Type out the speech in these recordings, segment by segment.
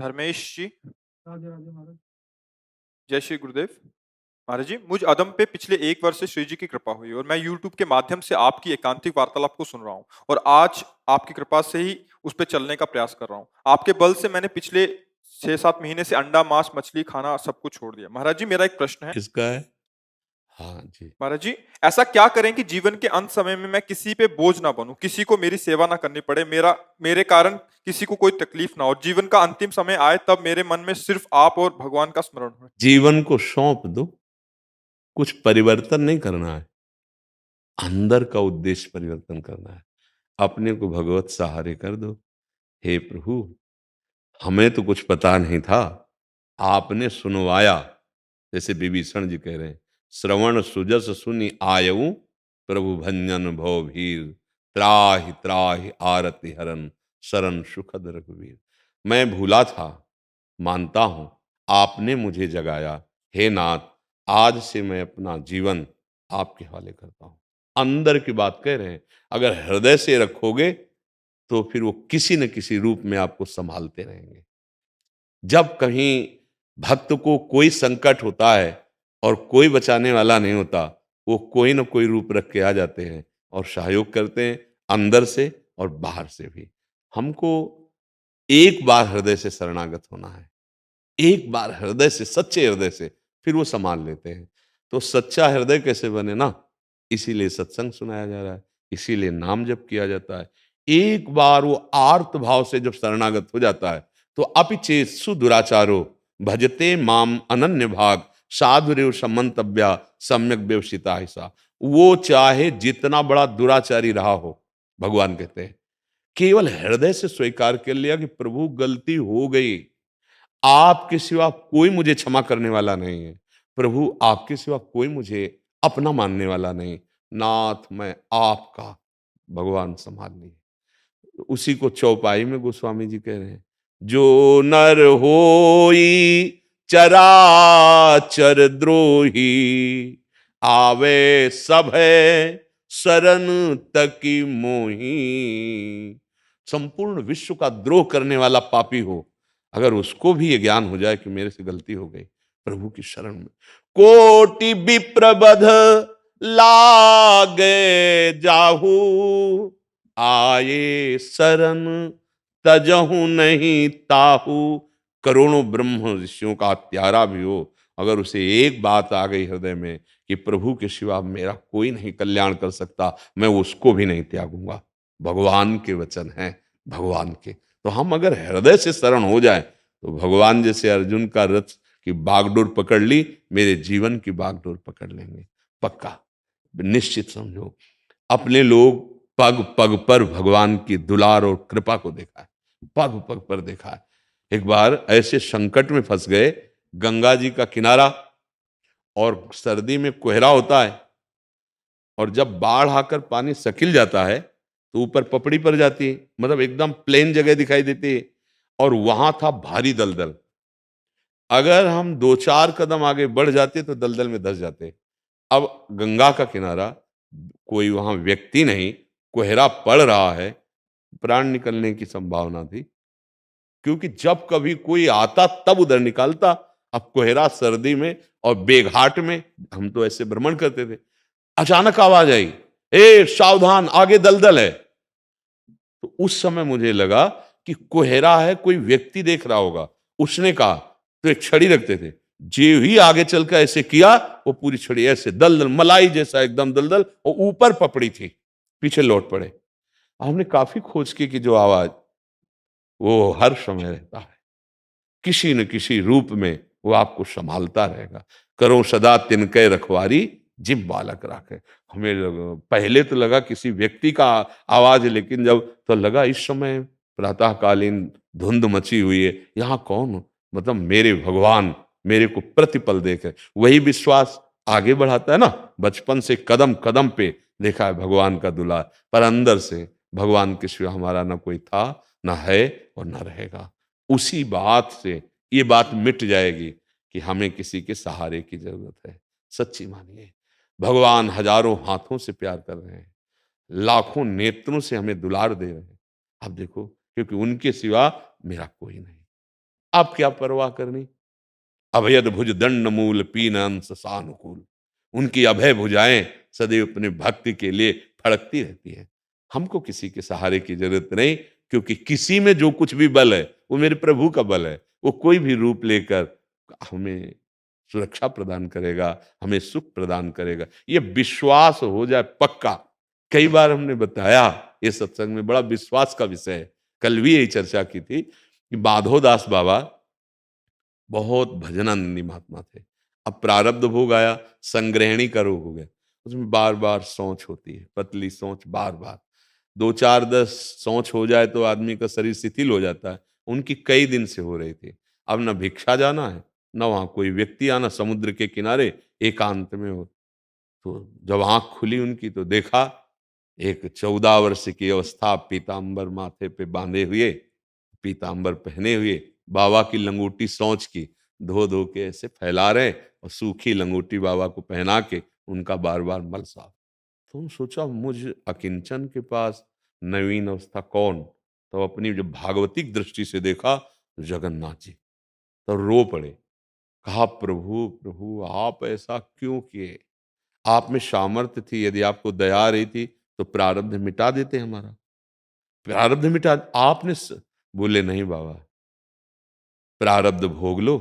धर्मेश जी, राधे राधे महाराज। जय श्री गुरुदेव। महाराज जी, मुझ अदम पे पिछले 1 वर्ष से श्री जी की कृपा हुई और मैं YouTube के माध्यम से आपकी एकांतिक वार्तालाप को सुन रहा हूँ और आज आपकी कृपा से ही उस पे चलने का प्रयास कर रहा हूँ। आपके बल से मैंने पिछले 6-7 महीने से अंडा, मांस, मछली खाना सब कुछ छोड़ दिया। महाराज जी, मेरा एक प्रश्न है। किसका है? हाँ जी। महाराज जी, ऐसा क्या करें कि जीवन के अंत समय में मैं किसी पे बोझ ना बनूं, किसी को मेरी सेवा ना करनी पड़े, मेरे कारण किसी को कोई तकलीफ ना हो, जीवन का अंतिम समय आए तब मेरे मन में सिर्फ आप और भगवान का स्मरण हो। जीवन को सौंप दो, कुछ परिवर्तन नहीं करना है, अंदर का उद्देश्य परिवर्तन करना है। अपने को भगवत सहारे कर दो। हे प्रभु, हमें तो कुछ पता नहीं था, आपने सुनवाया। जैसे विभीषण जी कह रहे हैं, श्रवण सुजस सुनि आयऊ, प्रभु भंजन भव भीर, त्राहि त्राहि आरति हरन, शरण सुखद रघुवीर। मैं भूला था, मानता हूं, आपने मुझे जगाया। हे नाथ, आज से मैं अपना जीवन आपके हवाले करता हूं। अंदर की बात कह रहे हैं, अगर हृदय से रखोगे तो फिर वो किसी न किसी रूप में आपको संभालते रहेंगे। जब कहीं भक्त को कोई संकट होता है और कोई बचाने वाला नहीं होता, वो कोई न कोई रूप रख के आ जाते हैं और सहयोग करते हैं, अंदर से और बाहर से भी। हमको एक बार हृदय से शरणागत होना है, एक बार हृदय से, सच्चे हृदय से, फिर वो संभाल लेते हैं। तो सच्चा हृदय कैसे बने ना, इसीलिए सत्संग सुनाया जा रहा है, इसीलिए नाम जप किया जाता है। एक बार वो आर्त भाव से जब शरणागत हो जाता है तो अपिचेत्सु दुराचारो भजते माम अनन्य भाग, साधुरेव समंतव्या सम्यक व्यवसिता हिसा। वो चाहे जितना बड़ा दुराचारी रहा हो, भगवान कहते हैं, केवल हृदय से स्वीकार कर लिया कि प्रभु गलती हो गई, आपके सिवा कोई मुझे क्षमा करने वाला नहीं है, प्रभु आपके सिवा कोई मुझे अपना मानने वाला नहीं, नाथ मैं आपका, भगवान संभाल लिए। उसी को चौपाई में गोस्वामी जी कह रहे हैं, जो नर होई चराचर द्रोही, आवे सब है शरण तकी मोही। संपूर्ण विश्व का द्रोह करने वाला पापी हो, अगर उसको भी ये ज्ञान हो जाए कि मेरे से गलती हो गई, प्रभु की शरण में कोटि विप्रबध लागे जाहू, आए शरण तजहू नहीं ताहू। करोड़ों ब्रह्म ऋषियों का त्यारा भी हो, अगर उसे एक बात आ गई हृदय में कि प्रभु के सिवा मेरा कोई नहीं कल्याण कर सकता, मैं उसको भी नहीं त्यागूंगा। भगवान के वचन हैं, भगवान के। तो हम अगर हृदय से शरण हो जाए तो भगवान जैसे अर्जुन का रथ की बागडोर पकड़ ली, मेरे जीवन की बागडोर पकड़ लेंगे, पक्का, निश्चित समझो। अपने लोग पग पग पर भगवान की दुलार और कृपा को देखा है, पग पग पर देखा है। एक बार ऐसे संकट में फंस गए, गंगा जी का किनारा और सर्दी में कोहरा होता है, और जब बाढ़ आकर पानी सकिल जाता है तो ऊपर पपड़ी पड़ जाती है, मतलब एकदम प्लेन जगह दिखाई देती है, और वहां था भारी दलदल। अगर हम 2-4 कदम आगे बढ़ जाते तो दलदल में धंस जाते। अब गंगा का किनारा, कोई वहां व्यक्ति नहीं, कोहरा पड़ रहा है, प्राण निकलने की संभावना थी, क्योंकि जब कभी कोई आता तब उधर निकालता। अब कोहरा सर्दी में और बेघाट में, हम तो ऐसे भ्रमण करते थे, अचानक आवाज आई, ए सावधान, आगे दलदल है। तो उस समय मुझे लगा कि कोहरा है, कोई व्यक्ति देख रहा होगा। उसने कहा, तो एक छड़ी रखते थे, जो ही आगे चलकर ऐसे किया, वो पूरी छड़ी ऐसे दलदल, मलाई जैसा एकदम दलदल, और ऊपर पपड़ी थी, पीछे लौट पड़े। हमने काफी खोज की कि जो आवाज, वो हर समय रहता है, किसी न किसी रूप में वो आपको संभालता रहेगा। करो सदा तिनके रखवारी, जिम बालक राखे। पहले तो लगा किसी व्यक्ति का आवाज है, लेकिन जब तो लगा इस समय प्रातःकालीन धुंध मची हुई है, यहाँ कौन, मतलब मेरे भगवान मेरे को प्रतिपल देखे। वही विश्वास आगे बढ़ाता है ना। बचपन से कदम कदम पे देखा है भगवान का दुलार, पर अंदर से भगवान के सिवा हमारा ना कोई था, ना है और ना रहेगा। उसी बात से ये बात मिट जाएगी कि हमें किसी के सहारे की जरूरत है। सच्ची मानिए, भगवान हजारों हाथों से प्यार कर रहे हैं, लाखों नेत्रों से हमें दुलार दे रहे हैं। आप देखो, क्योंकि उनके सिवा मेरा कोई नहीं। आप क्या परवाह करनी। अभयद भुज दंड मूल पीन अंश सानुकूल। उनकी अभय भुजाएं सदैव अपने भक्ति के लिए फड़कती रहती हैं। हमको किसी के सहारे की जरूरत नहीं, क्योंकि किसी में जो कुछ भी बल है वो मेरे प्रभु का बल है। वो कोई भी रूप लेकर हमें सुरक्षा प्रदान करेगा, हमें सुख प्रदान करेगा। ये विश्वास हो जाए पक्का। कई बार हमने बताया ये सत्संग में, बड़ा विश्वास का विषय है। कल भी यही चर्चा की थी कि माधोदास बाबा बहुत भजनानंदी महात्मा थे। अब प्रारब्ध भोग आया, संग्रहणी का रोग हो गया। उसमें बार बार सोच होती है, पतली सोच बार बार। 2 4 10 सोच हो जाए तो आदमी का शरीर शिथिल हो जाता है। उनकी कई दिन से हो रही थी। अब न भिक्षा जाना है, न वहां कोई व्यक्ति आना, समुद्र के किनारे एकांत में हो। तो जब आंख खुली उनकी तो देखा एक 14 वर्ष की अवस्था, पीतांबर माथे पे बांधे हुए, पीतांबर पहने हुए, बाबा की लंगोटी सोच की धो धो के ऐसे फैला रहे और सूखी लंगोटी बाबा को पहना के उनका बार बार मल साफ। तो सोचा मुझ अकिंचन के पास नवीन अवस्था कौन। तो अपनी जब भागवतिक दृष्टि से देखा तो जगन्नाथ जी, तो रो पड़े। कहा प्रभु प्रभु आप ऐसा क्यों किए। आप में सामर्थ्य थी, यदि आपको दया आ रही थी तो प्रारब्ध मिटा देते हमारा। प्रारब्ध मिटा आपने बोले नहीं बाबा, प्रारब्ध भोग लो,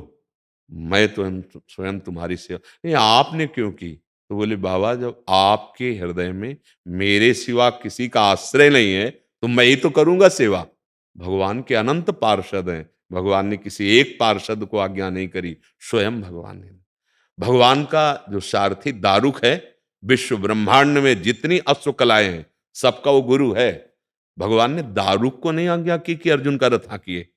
मैं तो स्वयं तुम्हारी सेवा। नहीं आपने क्यों की। तो बोले बाबा जब आपके हृदय में मेरे सिवा किसी का आश्रय नहीं है तो मैं ही तो करूंगा सेवा। भगवान के अनंत पार्षद हैं, भगवान ने किसी एक पार्षद को आज्ञा नहीं करी, स्वयं भगवान ने। भगवान का जो सारथी दारुक है, विश्व ब्रह्मांड में जितनी अश्व कलाएं हैं सबका वो गुरु है। भगवान ने दारुक को नहीं आज्ञा की कि अर्जुन का रथ हाँकिए,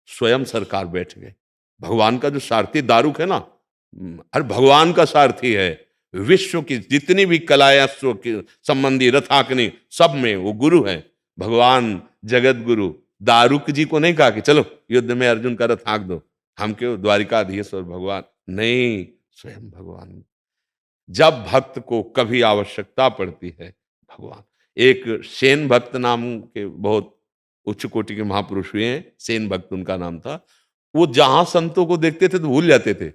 स्वयं सरकार बैठ गए। भगवान का जो सारथी दारुक है ना, अरे भगवान का सारथी है। विश्व की जितनी भी कलाएं अश्व के संबंधी रथ हाँकनी सब में वो गुरु है। भगवान जगत गुरु दारुक जी को नहीं कहा कि चलो युद्ध में अर्जुन का रथ हाँक दो, हम क्यों द्वारिकाधीश्वर भगवान, नहीं स्वयं भगवान। जब भक्त को कभी आवश्यकता पड़ती है भगवान। एक सेन भक्त नाम के बहुत उच्च कोटि के महापुरुष हुए हैं, सेन भक्त उनका नाम था। वो जहां संतों को देखते थे तो भूल जाते थे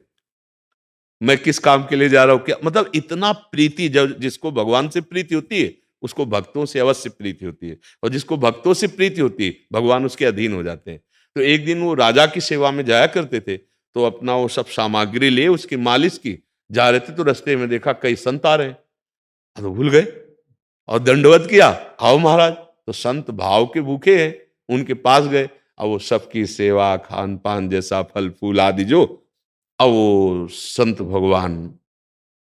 मैं किस काम के लिए जा रहा हूं, क्या मतलब इतना प्रीति। जब जिसको भगवान से प्रीति होती है उसको भक्तों से अवश्य प्रीति होती है, और जिसको भक्तों से प्रीति होती है भगवान उसके अधीन हो जाते हैं। तो एक दिन वो राजा की सेवा में जाया करते थे, तो अपना वो सब सामग्री ले उसकी मालिश की जा रहे थे, तो रास्ते में देखा कई संत आ रहे हैं। तो भूल गए और दंडवत किया, आओ महाराज। तो संत भाव के भूखे हैं, उनके पास गए। अब वो सबकी सेवा खान पान जैसा फल फूल आदि जो, अब वो संत भगवान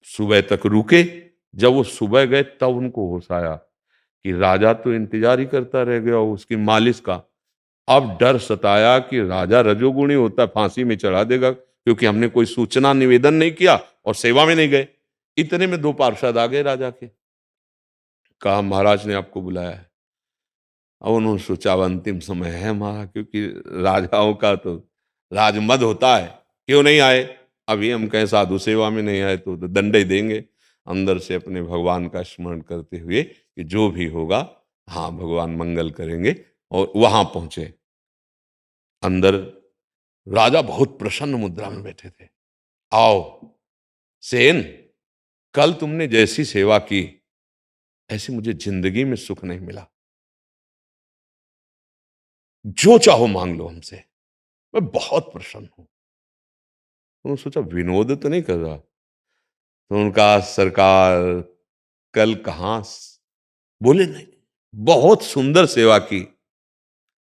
सुबह तक रुके। जब वो सुबह गए तब उनको होश आया कि राजा तो इंतजार ही करता रह गया उसकी मालिश का। अब डर सताया कि राजा रजोगुणी होता है, फांसी में चढ़ा देगा, क्योंकि हमने कोई सूचना निवेदन नहीं किया और सेवा में नहीं गए। इतने में 2 पार्षद आ गए राजा के। कहा महाराज ने आपको बुलाया है। अब उन्होंने सोचा अब अंतिम समय है हमारा, क्योंकि राजाओं का तो राजमद होता है, क्यों नहीं आए। अभी हम कहें साधु सेवा में नहीं आए तो दंड ही देंगे। अंदर से अपने भगवान का स्मरण करते हुए कि जो भी होगा हाँ भगवान मंगल करेंगे, और वहां पहुंचे। अंदर राजा बहुत प्रसन्न मुद्रा में बैठे थे। आओ सेन, कल तुमने जैसी सेवा की ऐसी मुझे जिंदगी में सुख नहीं मिला। जो चाहो मांग लो हमसे, मैं बहुत प्रसन्न हूं। उन्होंने सोचा विनोद तो नहीं कर रहा। तो उनका सरकार कल कहां बोले नहीं, बहुत सुंदर सेवा की,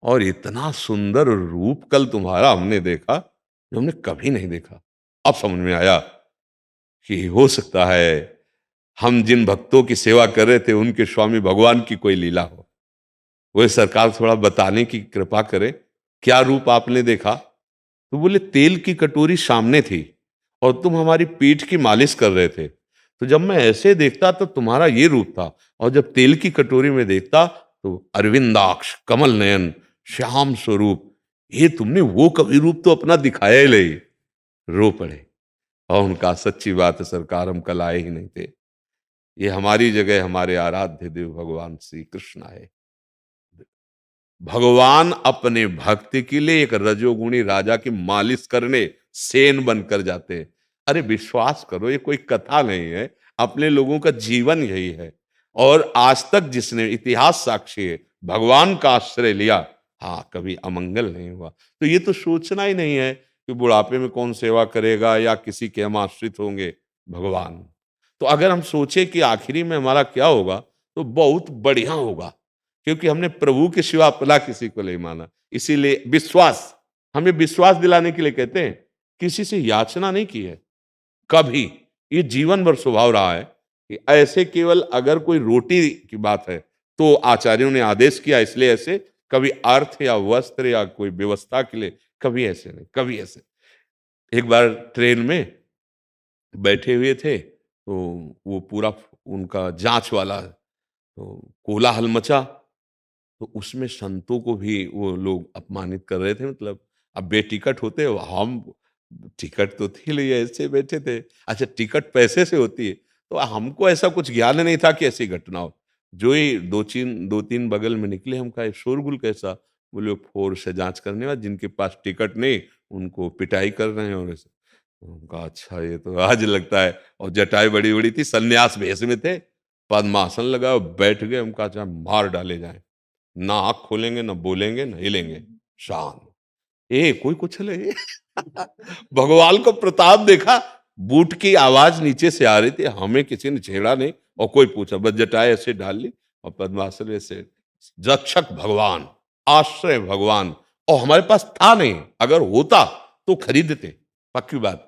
और इतना सुंदर रूप कल तुम्हारा हमने देखा जो हमने कभी नहीं देखा। अब समझ में आया कि हो सकता है हम जिन भक्तों की सेवा कर रहे थे उनके स्वामी भगवान की कोई लीला हो। वह सरकार थोड़ा बताने की कृपा करे, क्या रूप आपने देखा। तो बोले तेल की कटोरी सामने थी और तुम हमारी पीठ की मालिश कर रहे थे, तो जब मैं ऐसे देखता तो तुम्हारा ये रूप था, और जब तेल की कटोरी में देखता तो अरविंदाक्ष कमल नयन श्याम स्वरूप, ये तुमने वो कभी रूप तो अपना दिखाया ही नहीं। रो पड़े और उनका सच्ची बात है सरकार, हम कल आए ही नहीं थे। ये हमारी जगह हमारे आराध्य देव भगवान श्री कृष्ण आए। भगवान अपने भक्त के लिए एक रजोगुणी राजा की मालिश करने सेन बनकर जाते हैं। अरे विश्वास करो, ये कोई कथा नहीं है, अपने लोगों का जीवन यही है। और आज तक जिसने, इतिहास साक्षी है, भगवान का आश्रय लिया, हाँ कभी अमंगल नहीं हुआ। तो ये तो सोचना ही नहीं है कि बुढ़ापे में कौन सेवा करेगा या किसी के हम आश्रित होंगे, भगवान। तो अगर हम सोचे कि आखिरी में हमारा क्या होगा, तो बहुत बढ़िया होगा, क्योंकि हमने प्रभु के सिवा अपना किसी को नहीं माना। इसीलिए विश्वास, हमें विश्वास दिलाने के लिए कहते हैं, किसी से याचना नहीं की है कभी। ये जीवन भर स्वभाव रहा है कि ऐसे केवल अगर कोई रोटी की बात है तो आचार्यों ने आदेश किया, इसलिए ऐसे, कभी अर्थ या वस्त्र या कोई व्यवस्था के लिए कभी ऐसे नहीं, कभी ऐसे। एक बार ट्रेन में बैठे हुए थे, तो वो पूरा उनका जांच वाला, तो कोलाहल मचा, तो उसमें संतों को भी वो लोग अपमानित कर रहे थे। मतलब अब बेटिकट होते, हम टिकट तो थी नहीं, ऐसे बैठे थे। अच्छा टिकट पैसे से होती है, तो हमको ऐसा कुछ ज्ञान नहीं था कि ऐसी घटना हो। जो ही दो तीन बगल में निकले, हम कहा शोरगुल कैसा? बोले फोर्स से जांच करने वाले, जिनके पास टिकट नहीं उनको पिटाई कर रहे हैं। और ऐसे उनका, अच्छा ये तो आज लगता है। और जटाई बड़ी बड़ी थी, सन्यास भेष में थे, पद्मासन लगाओ बैठ गए। हम कहा चाहे मार डाले जाए, ना आँख खोलेंगे, ना बोलेंगे, ना हिलेंगे, शांत। ए कोई कुछ ले भगवान को प्रताप देखा, बूट की आवाज नीचे से आ रही थी, हमें किसी ने छेड़ा नहीं और कोई पूछा, बस जटाए ऐसे डाल ली और पद्मासन ऐसे। रक्षक भगवान, आश्रय भगवान। और हमारे पास था नहीं, अगर होता तो खरीदते, पक्की बात।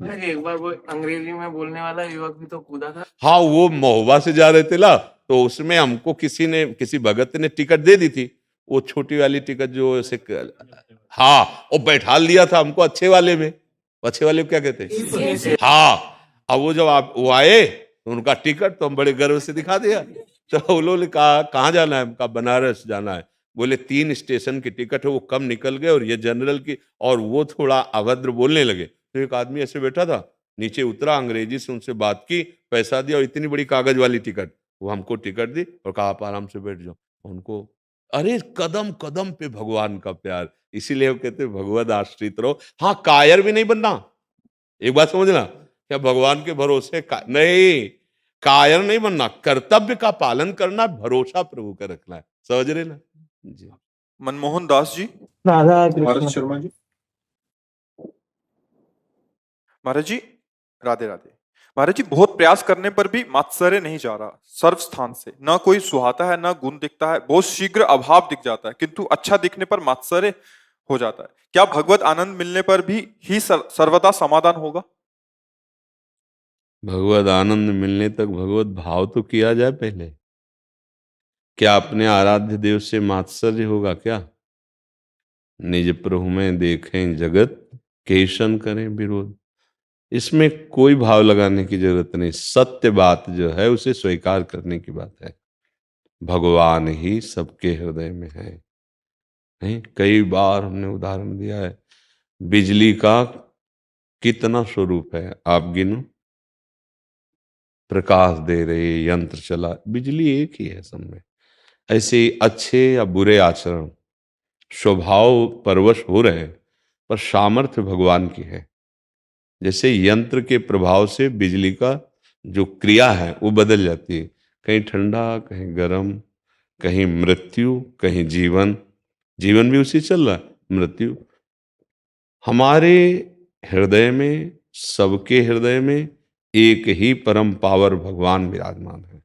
एक बार वो अंग्रेजी में बोलने वाला युवक भी तो कूदा था। हाँ वो महोबा से जा रहे थे ना, तो उसमें हमको किसी ने, किसी भगत ने टिकट दे दी थी, वो छोटी वाली टिकट जो ऐसे हाँ, वो बैठा लिया था हमको अच्छे वाले में। अच्छे वाले को क्या कहते हैं? हाँ। अब वो जब आप वो आए तो उनका टिकट तो हम बड़े गर्व से दिखा दिया। तो वो लोगों ने कहा कहाँ जाना है? कहा बनारस जाना है। बोले 3 स्टेशन की टिकट है, वो कम निकल गए और ये जनरल की, और वो थोड़ा अभद्र बोलने लगे। तो एक आदमी ऐसे बैठा था, नीचे उतरा, अंग्रेजी से उनसे बात की, पैसा दिया और इतनी बड़ी कागज वाली टिकट, वो हमको टिकट दी और कहा आप आराम से बैठ जाओ। उनको, अरे कदम कदम पे भगवान का प्यार। इसीलिए वो कहते हैं भगवद आश्रित रहो। हाँ कायर भी नहीं बनना, एक बात समझना, क्या भगवान के भरोसे नहीं, कायर नहीं बनना, कर्तव्य का पालन करना, भरोसा प्रभु का रखना है, समझ रहे ना जी। मनमोहन दास जी, राधा भारत शर्मा जी, महाराज जी, राधे राधे। महाराज जी, बहुत प्रयास करने पर भी मात्सर्य नहीं जा रहा सर्व स्थान से, ना कोई सुहाता है, ना गुण दिखता है, बहुत शीघ्र अभाव दिख जाता है, किंतु अच्छा दिखने पर मात्सर्य हो जाता है। क्या भगवत आनंद मिलने पर भी ही सर्वदा समाधान होगा? भगवत आनंद मिलने तक भगवत भाव तो किया जाए पहले। क्या अपने आराध्य देव से मात्सर्य होगा क्या? निज प्रभु में देखें जगत, केशन करें विरोध। इसमें कोई भाव लगाने की जरूरत नहीं, सत्य बात जो है उसे स्वीकार करने की बात है। भगवान ही सबके हृदय में है। नहीं, कई बार हमने उदाहरण दिया है, बिजली का कितना स्वरूप है आप गिनो। प्रकाश दे रहे, यंत्र चला, बिजली एक ही है सब में। ऐसे अच्छे या बुरे आचरण स्वभाव परवश हो रहे हैं, पर सामर्थ्य भगवान की है। जैसे यंत्र के प्रभाव से बिजली का जो क्रिया है वो बदल जाती है, कहीं ठंडा, कहीं गर्म, कहीं मृत्यु, कहीं जीवन। जीवन भी उसी चल रहा है, मृत्यु। हमारे हृदय में, सबके हृदय में एक ही परम पावर भगवान विराजमान है।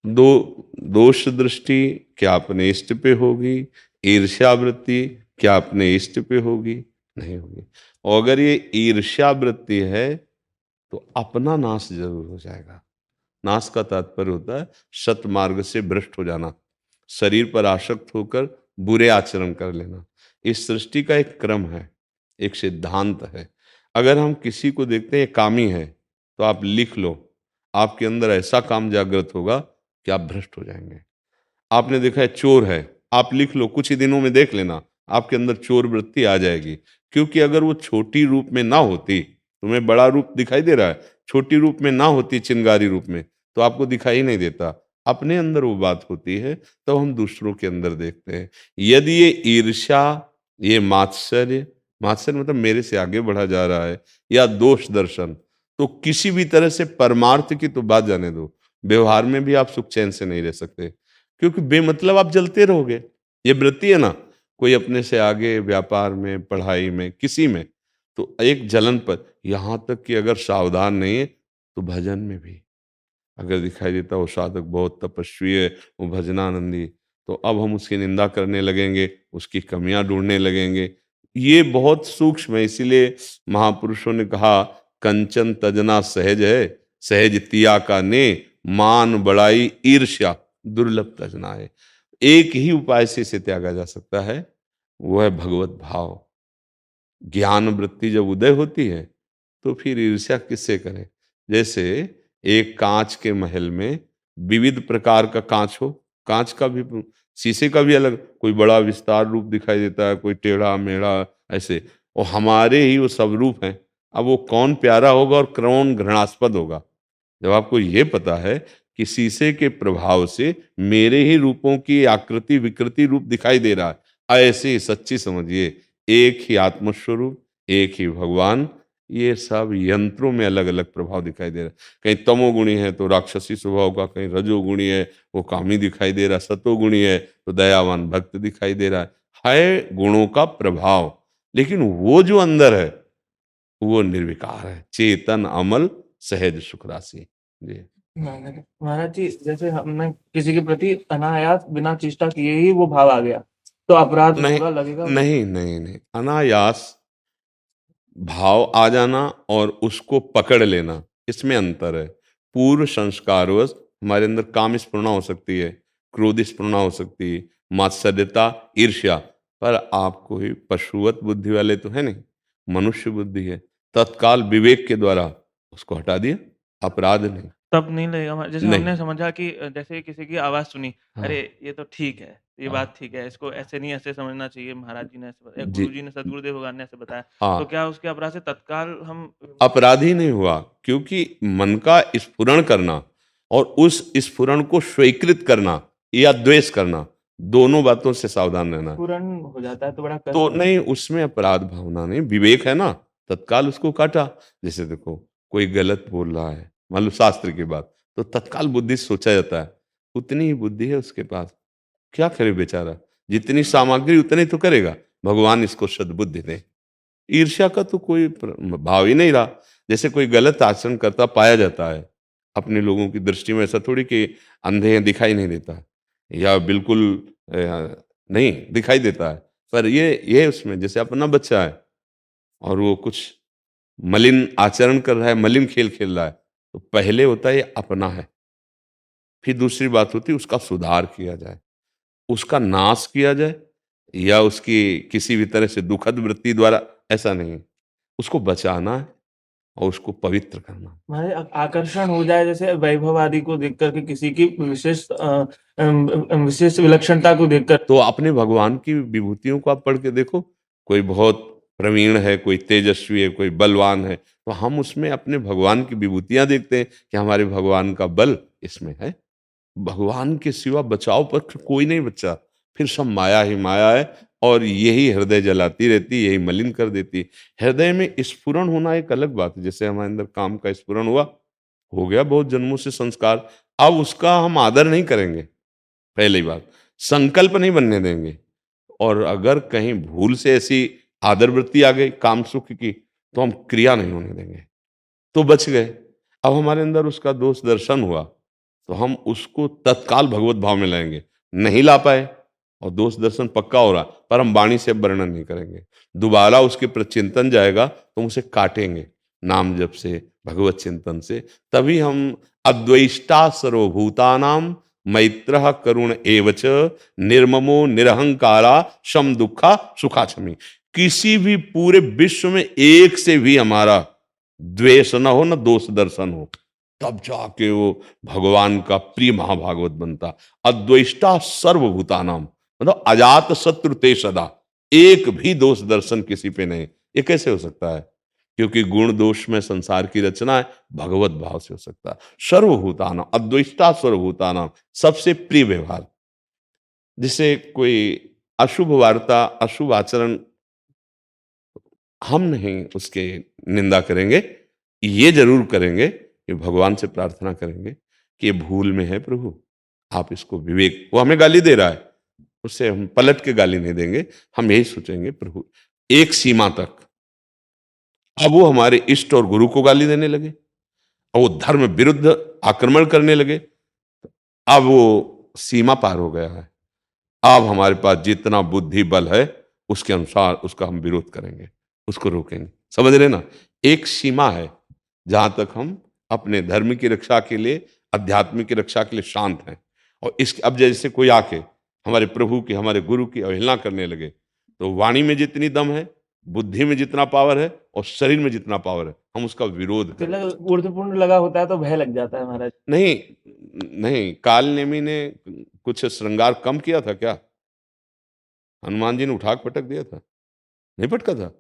दोष दृष्टि क्या अपने इष्ट पे होगी? ईर्ष्या वृत्ति क्या अपने इष्ट पे होगी? नहीं होगी। और अगर ये ईर्ष्या वृत्ति है तो अपना नाश जरूर हो जाएगा। नाश का तात्पर्य होता है सतमार्ग से भ्रष्ट हो जाना, शरीर पर आसक्त होकर बुरे आचरण कर लेना। इस सृष्टि का एक क्रम है, एक सिद्धांत है। अगर हम किसी को देखते हैं कामी है, तो आप लिख लो, आपके अंदर ऐसा काम जागृत होगा कि आप भ्रष्ट हो जाएंगे। आपने देखा है चोर है, आप लिख लो, कुछ ही दिनों में देख लेना आपके अंदर चोर वृत्ति आ जाएगी। क्योंकि अगर वो छोटी रूप में ना होती, तुम्हें बड़ा रूप दिखाई दे रहा है, छोटी रूप में ना होती, चिंगारी रूप में, तो आपको दिखाई नहीं देता। अपने अंदर वो बात होती है तो हम दूसरों के अंदर देखते हैं। यदि ये ईर्ष्या, ये मात्सर्य, मात्सर्य मतलब मेरे से आगे बढ़ा जा रहा है, या दोष दर्शन, तो किसी भी तरह से परमार्थ की तो बात जाने दो, व्यवहार में भी आप सुख चैन से नहीं रह सकते, क्योंकि बेमतलब आप जलते रहोगे। ये वृत्ति है ना, कोई अपने से आगे व्यापार में, पढ़ाई में, किसी में, तो एक जलन पर, यहाँ तक कि अगर सावधान नहीं है तो भजन में भी अगर दिखाई देता वो साधक बहुत तपस्वी है, वो भजनानंदी, तो अब हम उसकी निंदा करने लगेंगे, उसकी कमियां ढूंढने लगेंगे। ये बहुत सूक्ष्म है, इसीलिए महापुरुषों ने कहा, कंचन तजना सहज है, सहज तिया का ने, मान बड़ाई ईर्ष्या दुर्लभ तजना है। एक ही उपाय से इसे त्यागा जा सकता है, वो है भगवत भाव। ज्ञान वृत्ति जब उदय होती है तो फिर ईर्ष्या किससे करें। जैसे एक कांच के महल में विविध प्रकार का कांच हो, कांच का भी, शीशे का भी अलग, कोई बड़ा विस्तार रूप दिखाई देता है, कोई टेढ़ा मेढ़ा ऐसे, और हमारे ही वो सब रूप हैं। अब वो कौन प्यारा होगा और कौन घृणास्पद होगा। जब आपको ये पता है कि शीशे के प्रभाव से मेरे ही रूपों की आकृति विकृति रूप दिखाई दे रहा है, ऐसे ही सच्ची समझिए एक ही आत्मस्वरूप, एक ही भगवान, ये सब यंत्रों में अलग अलग प्रभाव दिखाई दे रहा है। कहीं तमोगुणी है तो राक्षसी स्वभाव का, कहीं रजोगुणी है वो कामी दिखाई दे रहा है, सतोगुणी है तो दयावान भक्त दिखाई दे रहा है गुणों का प्रभाव। लेकिन वो जो अंदर है वो निर्विकार है, चेतन अमल सहज सुख राशि। जी महाराज जी, जैसे हमें किसी के प्रति अनायास बिना चेष्टा किए ही वो भाव आ गया, तो अपराध नहीं होगा, लगेगा? नहीं नहीं नहीं, अनायास भाव आ जाना और उसको पकड़ लेना, इसमें अंतर है। पूर्व संस्कारवश हमारे अंदर काम स्फुरणा हो सकती है, क्रोध स्फुरणा हो सकती है, मात्सर्यता, ईर्ष्या, पर आप कोई पशुवत बुद्धि वाले तो है नहीं, मनुष्य बुद्धि है। तत्काल विवेक के द्वारा उसको हटा दिया, अपराध नहीं। तब नहीं लगेगा जैसे नहीं। हमने समझा कि जैसे किसी की आवाज़ सुनी, हाँ, अरे ये तो ठीक है, ये हाँ, बात ठीक है, इसको ऐसे नहीं ऐसे समझना चाहिए, महाराज जी ने ऐसे बताया, जी, गुरुजी ने, सद्गुरुदेव भगवान ने ऐसे बताया, हाँ, तो क्या उसके अपराध से तत्काल हम अपराधी नहीं हुआ, क्योंकि मन का स्फुरण करना और उस स्फुरण को स्वीकृत करना या द्वेष करना, दोनों बातों से सावधान रहना। पूर्ण हो जाता है तो बड़ा कष्ट तो होता है। नहीं, उसमें अपराध भावना नहीं, विवेक है ना, तत्काल उसको काटा। जैसे देखो कोई गलत बोल रहा है, मान लो शास्त्र की बात, तो तत्काल बुद्धि से सोचा जाता है, उतनी ही बुद्धि है उसके पास, क्या करे बेचारा, जितनी सामग्री उतनी तो करेगा, भगवान इसको सद्बुद्धि दे। ईर्ष्या का तो कोई भाव ही नहीं रहा। जैसे कोई गलत आचरण करता पाया जाता है, अपने लोगों की दृष्टि में ऐसा थोड़ी कि अंधे हैं दिखाई नहीं देता, या बिल्कुल नहीं दिखाई देता है, पर ये उसमें जैसे अपना बच्चा है और वो कुछ मलिन आचरण कर रहा है, मलिन खेल खेल रहा है, तो पहले होता है ये अपना है, फिर दूसरी बात होती है उसका सुधार किया जाए, उसका नाश किया जाए, या उसकी किसी भी तरह से दुखद वृत्ति द्वारा, ऐसा नहीं, उसको बचाना है और उसको पवित्र करना। हमारे आकर्षण हो जाए जैसे वैभव आदि को देख कर के, किसी की विशेष विलक्षणता को देखकर, तो अपने भगवान की विभूतियों को आप पढ़ के देखो, कोई बहुत प्रवीण है, कोई तेजस्वी है, कोई बलवान है, तो हम उसमें अपने भगवान की विभूतियां देखते हैं कि हमारे भगवान का बल इसमें है। भगवान के सिवा बचाव पक्ष कोई नहीं बचा, फिर सब माया ही माया है, और यही हृदय जलाती रहती, यही मलिन कर देती। हृदय में स्फुरण होना एक अलग बात है, जैसे हमारे अंदर काम का स्फुरण हुआ, हो गया बहुत जन्मों से संस्कार, अब उसका हम आदर नहीं करेंगे, पहली बात, संकल्प नहीं बनने देंगे, और अगर कहीं भूल से ऐसी आदर वृत्ति आ गई काम सुख की, तो हम क्रिया नहीं होने देंगे, तो बच गए। अब हमारे अंदर उसका दोष दर्शन हुआ, तो हम उसको तत्काल भगवत भाव में लाएंगे, नहीं ला पाए और दोष दर्शन पक्का हो रहा, पर हम वाणी से वर्णन नहीं करेंगे, दोबारा उसके प्रचिंतन जाएगा तो हम उसे काटेंगे नाम जप से, भगवत चिंतन से, तभी हम अद्वैष्टा सर्वभूतानाम मैत्रः करुण एवच निर्ममो निरहंकारा शम दुखा सुखाक्षमी। किसी भी पूरे विश्व में एक से भी हमारा द्वेष न हो, न दोष दर्शन हो, तब जाके वो भगवान का प्रिय महाभागवत बनता। अद्वेष्टा सर्वभूतानाम मतलब अजात शत्रु ते सदा, एक भी दोष दर्शन किसी पे नहीं। ये कैसे हो सकता है? क्योंकि गुण दोष में संसार की रचना है, भगवत भाव से हो सकता है। सर्वभूतानां अद्वेष्टा सर्वभूतानां, सबसे प्रिय व्यवहार। जिसे कोई अशुभ वार्ता, अशुभ आचरण, हम नहीं उसके निंदा करेंगे, ये जरूर करेंगे कि भगवान से प्रार्थना करेंगे कि ये भूल में है प्रभु, आप इसको विवेक, वो हमें गाली दे रहा है, उससे हम पलट के गाली नहीं देंगे। हम यही सोचेंगे प्रभु एक सीमा तक, अब वो हमारे इष्ट और गुरु को गाली देने लगे और वो धर्म विरुद्ध आक्रमण करने लगे, अब वो सीमा पार हो गया है। अब हमारे पास जितना बुद्धि बल है उसके अनुसार उसका हम विरोध करेंगे, उसको रोकेंगे। समझ रहे ना, एक सीमा है जहां तक हम अपने धर्म की रक्षा के लिए, अध्यात्म की रक्षा के लिए शांत हैं। और इस अब जैसे कोई आके हमारे प्रभु की, हमारे गुरु की अवहेलना करने लगे, तो वाणी में जितनी दम है, बुद्धि में जितना पावर है और शरीर में जितना पावर है, हम उसका विरोध करें। तिलक ऊर्ध्वपुंड लगा होता है तो भय लग जाता है महाराज। नहीं नहीं, काल नेमी ने कुछ श्रृंगार कम किया था क्या? हनुमान जी ने उठा के पटक दिया था? नहीं पटका था,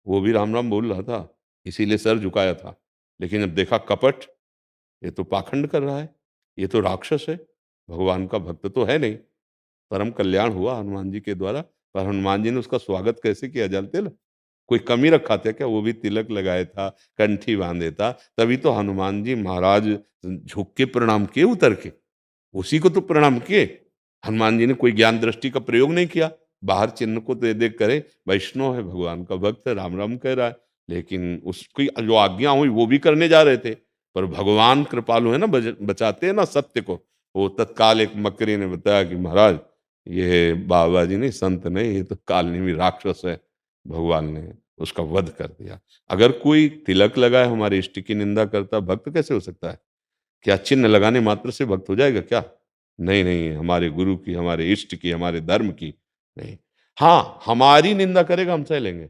वो भी राम राम बोल रहा था, इसीलिए सर झुकाया था। लेकिन जब देखा कपट, ये तो पाखंड कर रहा है, ये तो राक्षस है, भगवान का भक्त तो है नहीं। परम कल्याण हुआ हनुमान जी के द्वारा। पर हनुमान जी ने उसका स्वागत कैसे किया जानते ना? कोई कमी रखा था क्या? वो भी तिलक लगाया था, कंठी बांधे था, तभी तो हनुमान जी महाराज झुक के प्रणाम किए, उतर के उसी को तो प्रणाम किए। हनुमान जी ने कोई ज्ञान दृष्टि का प्रयोग नहीं किया, बाहर चिन्ह को तो देख करे वैष्णव है, भगवान का भक्त है, राम राम कह रहा है, लेकिन उसकी जो आज्ञा हुई वो भी करने जा रहे थे। पर भगवान कृपालु है ना, बचाते हैं ना सत्य को। वो तत्काल एक मकरी ने बताया कि महाराज ये बाबा जी नहीं, संत नहीं, ये तो कालनेमी राक्षस है, भगवान ने उसका वध कर दिया। अगर कोई तिलक लगाए हमारे इष्ट की निंदा करता, भक्त कैसे हो सकता है? क्या चिन्ह लगाने मात्र से भक्त हो जाएगा क्या? नहीं नहीं, हमारे गुरु की, हमारे इष्ट की, हमारे धर्म की नहीं। हाँ, हमारी निंदा करेगा हम सह लेंगे,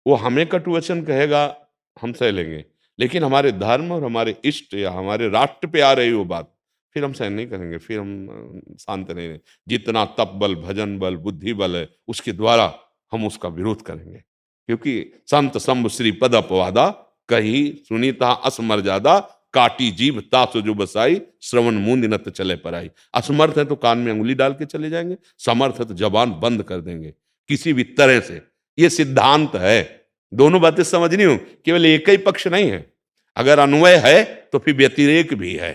वो हमें कटु वचन कहेगा हम सह लेंगे, लेकिन हमारे धर्म और हमारे इष्ट या हमारे राष्ट्र पे आ रही वो बात, फिर हम सहन नहीं करेंगे, फिर हम शांत नहीं रहे। जितना तप बल, भजन बल, बुद्धि बल है, उसके द्वारा हम उसका विरोध करेंगे। क्योंकि संत संभ श्री पद अपवादा, कही सुनीता असमर्यादा, काटी जीभ तासु जो बसाई, श्रवण मूंद नत चले पराई। असमर्थ है तो कान में अंगुली डाल के चले जाएंगे, समर्थ है तो जबान बंद कर देंगे किसी भी तरह से। ये सिद्धांत है, दोनों बातें समझनी हो, केवल एक ही पक्ष नहीं है। अगर अन्वय है तो फिर व्यतिरेक भी है।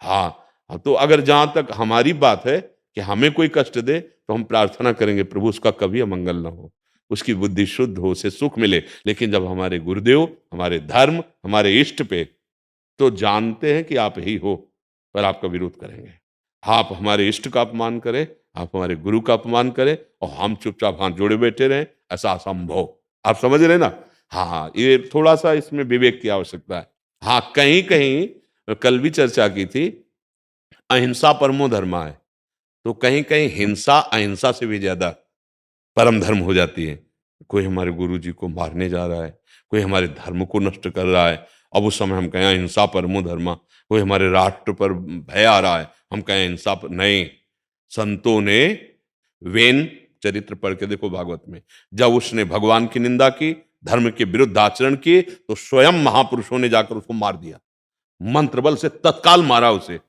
हाँ, तो अगर जहां तक हमारी बात है कि हमें कोई कष्ट दे, तो हम प्रार्थना करेंगे प्रभु उसका कभी अमंगल ना हो, उसकी बुद्धि शुद्ध हो, उसे सुख मिले। लेकिन जब हमारे गुरुदेव, हमारे धर्म, हमारे इष्ट पे, तो जानते हैं कि आप ही हो, पर आपका विरोध करेंगे। आप हमारे इष्ट का अपमान करें, आप हमारे गुरु का अपमान करें और हम चुपचाप हाथ जोड़े बैठे रहें, ऐसा असंभव। आप समझ रहे ना? हाँ, ये थोड़ा सा इसमें विवेक की आवश्यकता है। हाँ, कहीं कहीं कल भी चर्चा की थी, अहिंसा परमो धर्मा है, तो कहीं कहीं हिंसा अहिंसा से भी ज्यादा परम धर्म हो जाती है। कोई हमारे गुरु जी को मारने जा रहा है, कोई हमारे धर्म को नष्ट कर रहा है, अब उस समय हम कहें अहिंसा परमो धर्मा। कोई हमारे राष्ट्र पर भय आ रहा है, हम कहें अहिंसा पर नहीं। संतों ने वेन चरित्र पढ़ के देखो भागवत में, जब उसने भगवान की निंदा की, धर्म के विरुद्ध आचरण किए, तो स्वयं महापुरुषों ने जाकर उसको मार दिया, मंत्र बल से तत्काल मारा उसे।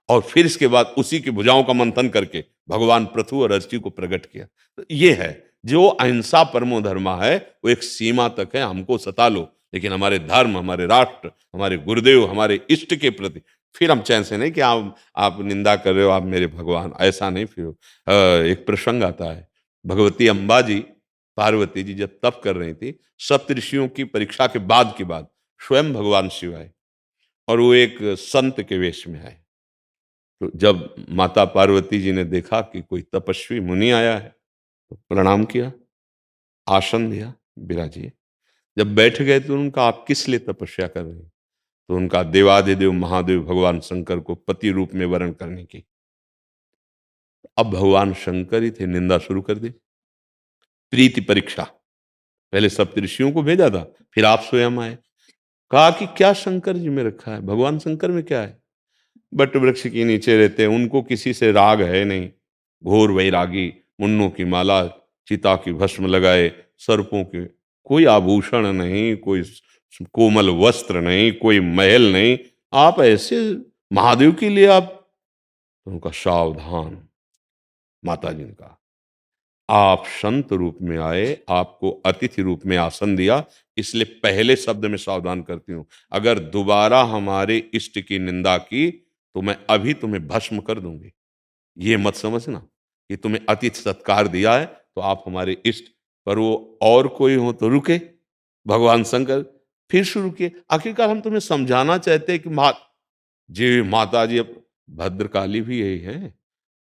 और फिर इसके बाद उसी की भुजाओं का मंथन करके भगवान पृथु और रजती को प्रकट किया। तो ये है जो अहिंसा परमो धर्मा है, वो एक सीमा तक है, हमको सता लो, लेकिन हमारे धर्म, हमारे राष्ट्र, हमारे गुरुदेव, हमारे इष्ट के प्रति फिर हम चैन से नहीं कि आप निंदा कर रहे हो, आप मेरे भगवान, ऐसा नहीं। फिर एक प्रसंग आता है, भगवती अम्बा जी, पार्वती जी जब तप कर रही थी, सप्तऋषियों की परीक्षा के बाद स्वयं भगवान शिव आए और वो एक संत के वेश में आए। तो जब माता पार्वती जी ने देखा कि कोई तपस्वी मुनि आया है, तो प्रणाम किया, आसन दिया, विराजिए। जब बैठ गए तो उनका, आप किस लिए तपस्या कर रहे हैं? तो उनका देवाधिदेव महादेव भगवान शंकर को पति रूप में वर्ण करने की। अब भगवान शंकर ही थे, निंदा शुरू कर दी, प्रीति परीक्षा। पहले सप्तऋषियों को भेजा था, फिर आप स्वयं आए, कहा कि क्या शंकर जी में रखा है, भगवान शंकर में क्या है? बट वृक्ष के नीचे रहते हैं, उनको किसी से राग है नहीं, घोर वैरागी, मुन्नों की माला, चिता की भस्म लगाए, सर्पों के, कोई आभूषण नहीं, कोई कोमल वस्त्र नहीं, कोई महल नहीं, आप ऐसे महादेव के लिए आप, तो उनका सावधान। माता जी ने कहा आप संत रूप में आए, आपको अतिथि रूप में आसन दिया, इसलिए पहले शब्द में सावधान करती हूं, अगर दोबारा हमारे इष्ट की निंदा की तो मैं अभी तुम्हें भस्म कर दूंगी। ये मत समझना कि तुम्हें अतिथि सत्कार दिया है तो आप हमारे इष्ट, पर वो और कोई हो तो रुके। भगवान शंकर फिर शुरू किए, आखिरकार हम तुम्हें समझाना चाहते हैं कि जी माता जी अब भद्रकाली भी यही है,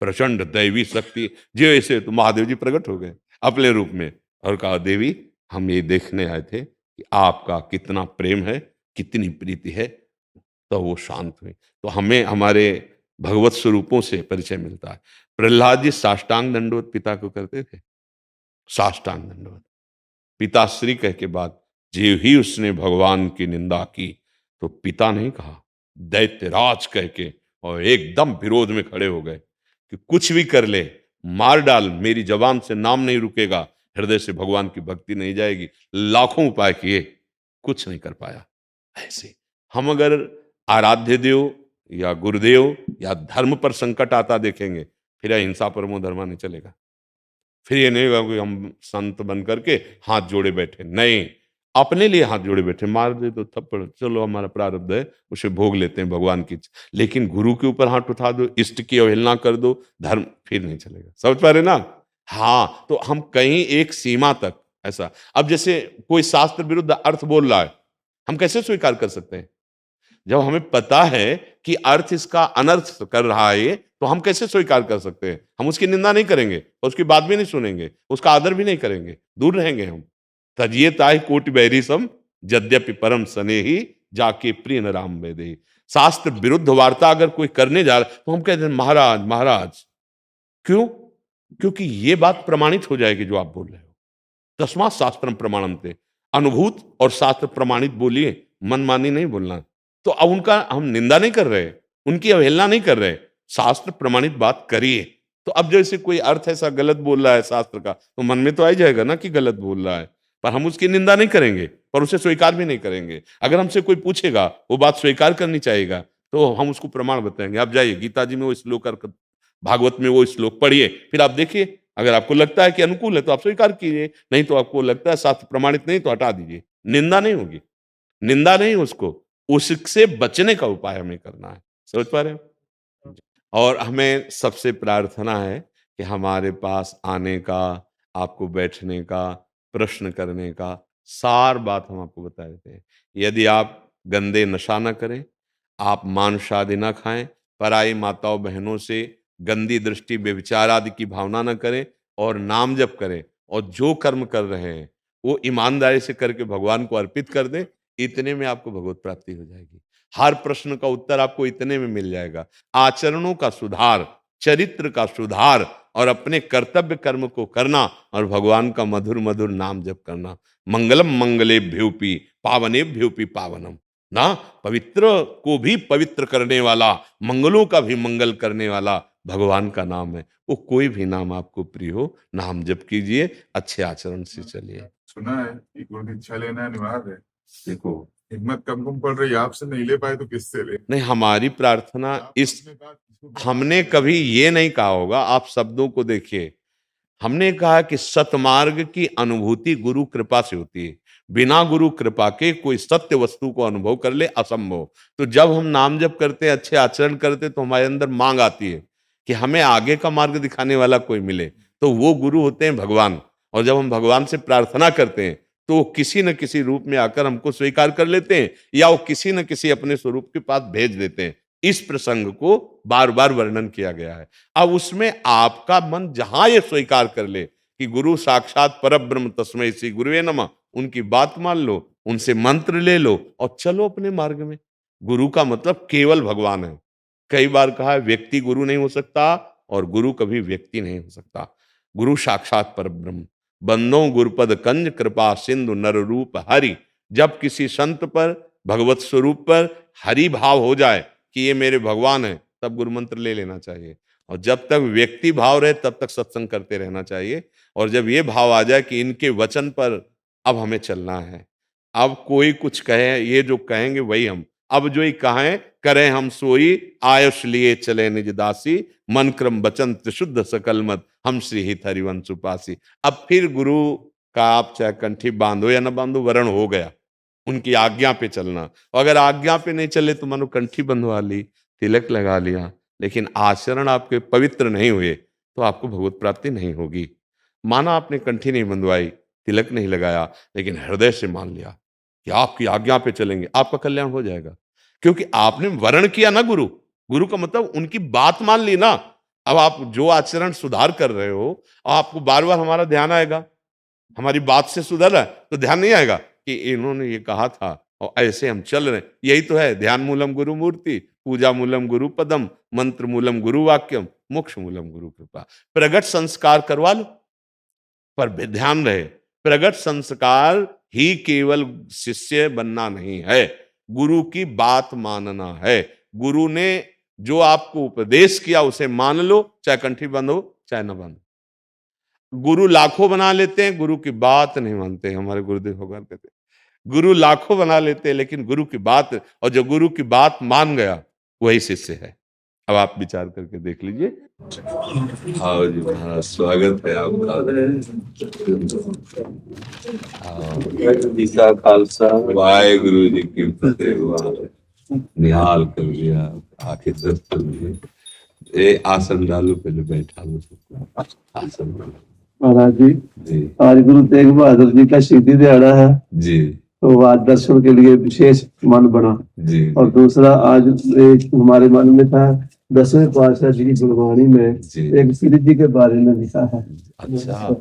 प्रचंड दैवी शक्ति, जी ऐसे तो महादेव जी प्रकट हो गए अपने रूप में और कहा देवी हम ये देखने आए थे कि आपका कितना प्रेम है, कितनी प्रीति है। तो वो शांत हुई। तो हमें हमारे भगवत स्वरूपों से परिचय मिलता है। प्रहलाद जी साष्टांग दंडवत पिता को करते थे, साष्टांग दंडवत पिताश्री कह के बाद जे ही उसने भगवान की निंदा की तो पिता नहीं कहा, दैत्यराज कह के, और एकदम विरोध में खड़े हो गए कि कुछ भी कर ले, मार डाल, मेरी जबान से नाम नहीं रुकेगा, हृदय से भगवान की भक्ति नहीं जाएगी। लाखों उपाय किए, कुछ नहीं कर पाया। ऐसे हम अगर आराध्य देव या गुरुदेव या धर्म पर संकट आता देखेंगे, फिर अहिंसा परमो धर्मा नहीं चलेगा। फिर ये नहीं होगा कि हम संत बन करके हाथ जोड़े बैठे, नहीं, अपने लिए हाथ जोड़े बैठे, मार दे तो थप्पड़, चलो हमारा प्रारब्ध है, उसे भोग लेते हैं भगवान की। लेकिन गुरु के ऊपर हाथ उठा दो, इष्ट की अवहेलना कर दो, धर्म फिर नहीं चलेगा। समझ पा रहे ना? हाँ, तो हम कहीं एक सीमा तक ऐसा, अब जैसे कोई शास्त्र विरुद्ध अर्थ बोल रहा है, हम कैसे स्वीकार कर सकते हैं? जब हमें पता है कि अर्थ इसका अनर्थ कर रहा है, तो हम कैसे स्वीकार कर सकते हैं? हम उसकी निंदा नहीं करेंगे और उसकी बात भी नहीं सुनेंगे, उसका आदर भी नहीं करेंगे, दूर रहेंगे हम। तजिए ताहि कोटि बैरी सम, यद्यपि परम स्नेही, जाके प्रिय न राम वेदे। शास्त्र विरुद्ध वार्ता अगर कोई करने जा रहा है तो हम कहते हैं महाराज महाराज। क्यों? क्योंकि ये बात प्रमाणित हो जाएगी जो आप बोल रहे हो। तस्मात् शास्त्रम प्रमाणन्ते, अनुभूत और शास्त्र प्रमाणित बोलिए, मनमानी नहीं बोलना। तो अब उनका हम निंदा नहीं कर रहे, उनकी अवहेलना नहीं कर रहे, शास्त्र प्रमाणित बात करिए। तो अब जैसे कोई अर्थ ऐसा गलत बोल रहा है शास्त्र का, तो मन में तो आ ही जाएगा ना कि गलत बोल रहा है, पर हम उसकी निंदा नहीं करेंगे, पर उसे स्वीकार भी नहीं करेंगे। अगर हमसे कोई पूछेगा, वो बात स्वीकार करनी चाहेगा, तो हम उसको प्रमाण बताएंगे। आप जाइए गीता जी में वो श्लोक, भागवत में वो श्लोक पढ़िए, फिर आप देखिए, अगर आपको लगता है कि अनुकूल है तो आप स्वीकार कीजिए, नहीं तो आपको लगता है शास्त्र प्रमाणित नहीं तो हटा दीजिए। निंदा नहीं होगी, निंदा नहीं, उसको उससे बचने का उपाय हमें करना है। समझ पा रहे हो? और हमें सबसे प्रार्थना है कि हमारे पास आने का, आपको बैठने का, प्रश्न करने का, सार बात हम आपको बता देते हैं। यदि आप गंदे नशा न करें, आप मांस आदि न खाएं, पराई माताओं बहनों से गंदी दृष्टि व्यभिचार आदि की भावना न करें, और नाम जप करें, और जो कर्म कर रहे हैं वो ईमानदारी से करके भगवान को अर्पित कर दें, इतने में आपको भगवत प्राप्ति हो जाएगी। हर प्रश्न का उत्तर आपको इतने में मिल जाएगा। आचरणों का सुधार, चरित्र का सुधार, और अपने कर्तव्य कर्म को करना, और भगवान का मधुर मधुर नाम जप करना। मंगलम मंगलेभ्योपि पावनेभ्योपि पावनम, ना पवित्र को भी पवित्र करने वाला, मंगलों का भी मंगल करने वाला भगवान का नाम है। वो कोई भी नाम आपको प्रिय हो, नाम जप कीजिए, अच्छे आचरण से चलिए। सुना है कि गुरु दीक्षा लेना अनिवार्य है। देखो, हिम्मत कम कम पड़ रही है, आपसे नहीं ले पाए तो किससे ले? नहीं, हमारी प्रार्थना इस, आपने कहा किसको बता हमने दो। कभी ये नहीं कहा होगा, आप शब्दों को देखिए। हमने कहा कि सतमार्ग की अनुभूति गुरु कृपा से होती है। बिना गुरु कृपा के कोई सत्य वस्तु को अनुभव कर ले, असंभव। तो जब हम नाम जप करते हैं, अच्छे आचरण करते हैं, तो हमारे अंदर मांग आती है कि हमें आगे का मार्ग दिखाने वाला कोई मिले। तो वो गुरु होते हैं भगवान। और जब हम भगवान से प्रार्थना करते हैं तो वो किसी न किसी रूप में आकर हमको स्वीकार कर लेते हैं, या वो किसी न किसी अपने स्वरूप के पास भेज देते हैं। इस प्रसंग को बार बार वर्णन किया गया है। अब उसमें आपका मन जहां ये स्वीकार कर ले कि गुरु साक्षात परब्रह्म तस्मै श्री गुरुवे नमः, उनकी बात मान लो, उनसे मंत्र ले लो और चलो अपने मार्ग में। गुरु का मतलब केवल भगवान है। कई बार कहा है, व्यक्ति गुरु नहीं हो सकता और गुरु कभी व्यक्ति नहीं हो सकता। गुरु साक्षात परब्रह्म। बंदो गुरुपद कंज कृपा सिंधु नर रूप हरि। जब किसी संत पर, भगवत स्वरूप पर हरि भाव हो जाए कि ये मेरे भगवान है, तब गुरु मंत्र ले लेना चाहिए। और जब तक व्यक्ति भाव रहे तब तक सत्संग करते रहना चाहिए। और जब ये भाव आ जाए कि इनके वचन पर अब हमें चलना है, अब कोई कुछ कहे, ये जो कहेंगे वही हम, अब जो ही कहें करें हम सोई, आयुष लिए चले निज दासी, मन क्रम वचन त्रिशुद्ध सकल मत, हम श्री हित हरिवंश उपासी। अब फिर गुरु का आप चाहे कंठी बांधो या न बांधो, वरण हो गया, उनकी आज्ञा पे चलना। अगर आज्ञा पे नहीं चले तो मानो कंठी बंधवा ली, तिलक लगा लिया, लेकिन आचरण आपके पवित्र नहीं हुए तो आपको भगवत प्राप्ति नहीं होगी। माना आपने कंठी नहीं बंधवाई, तिलक नहीं लगाया, लेकिन हृदय से मान लिया कि आपकी आज्ञा पे चलेंगे, आपका कल्याण हो जाएगा। क्योंकि आपने वर्ण किया ना गुरु, गुरु का मतलब उनकी बात मान ली ना। अब आप जो आचरण सुधार कर रहे हो, आपको बार बार हमारा ध्यान आएगा, हमारी बात से सुधर रहा है तो ध्यान नहीं आएगा कि इन्होंने ये कहा था और ऐसे हम चल रहे हैं। यही तो है ध्यान मूलम गुरु मूर्ति, पूजा मूलम गुरु पदम, मंत्र मूलम गुरु वाक्यम, मोक्ष मूलम गुरु कृपा। प्रगट संस्कार करवा लो, पर ध्यान रहे प्रगट संस्कार ही केवल शिष्य बनना नहीं है, गुरु की बात मानना है। गुरु ने जो आपको उपदेश किया उसे मान लो, चाहे कंठी बंद हो चाहे न बंद। गुरु लाखों बना लेते हैं, गुरु की बात नहीं मानते। हमारे गुरुदेव भगवान कहते हैं गुरु लाखों बना लेते हैं लेकिन गुरु की बात, और जो गुरु की बात मान गया वही शिष्य है। अब आप विचार करके देख लीजिए। आओ जी महाराज, स्वागत है आपका। वाहिगुरू जी का खालसा, वाहिगुरु जी की फतेह। निहाल कर लिया, आखिर दस्तक दिए। ए आसन डालो, पहले बैठा लो सबको, आसन डालो। महाराज जी जी आज गुरु तेग बहादुर जी का शहीदी दिहाड़ा है, जी तो आज दर्शन के लिए विशेष मन बना। जी और दूसरा आज एक हमारे मन में था, 10वें पातशाह जी की गुरबाणी में जी। एक श्री जी के बारे में लिखा है। अच्छा,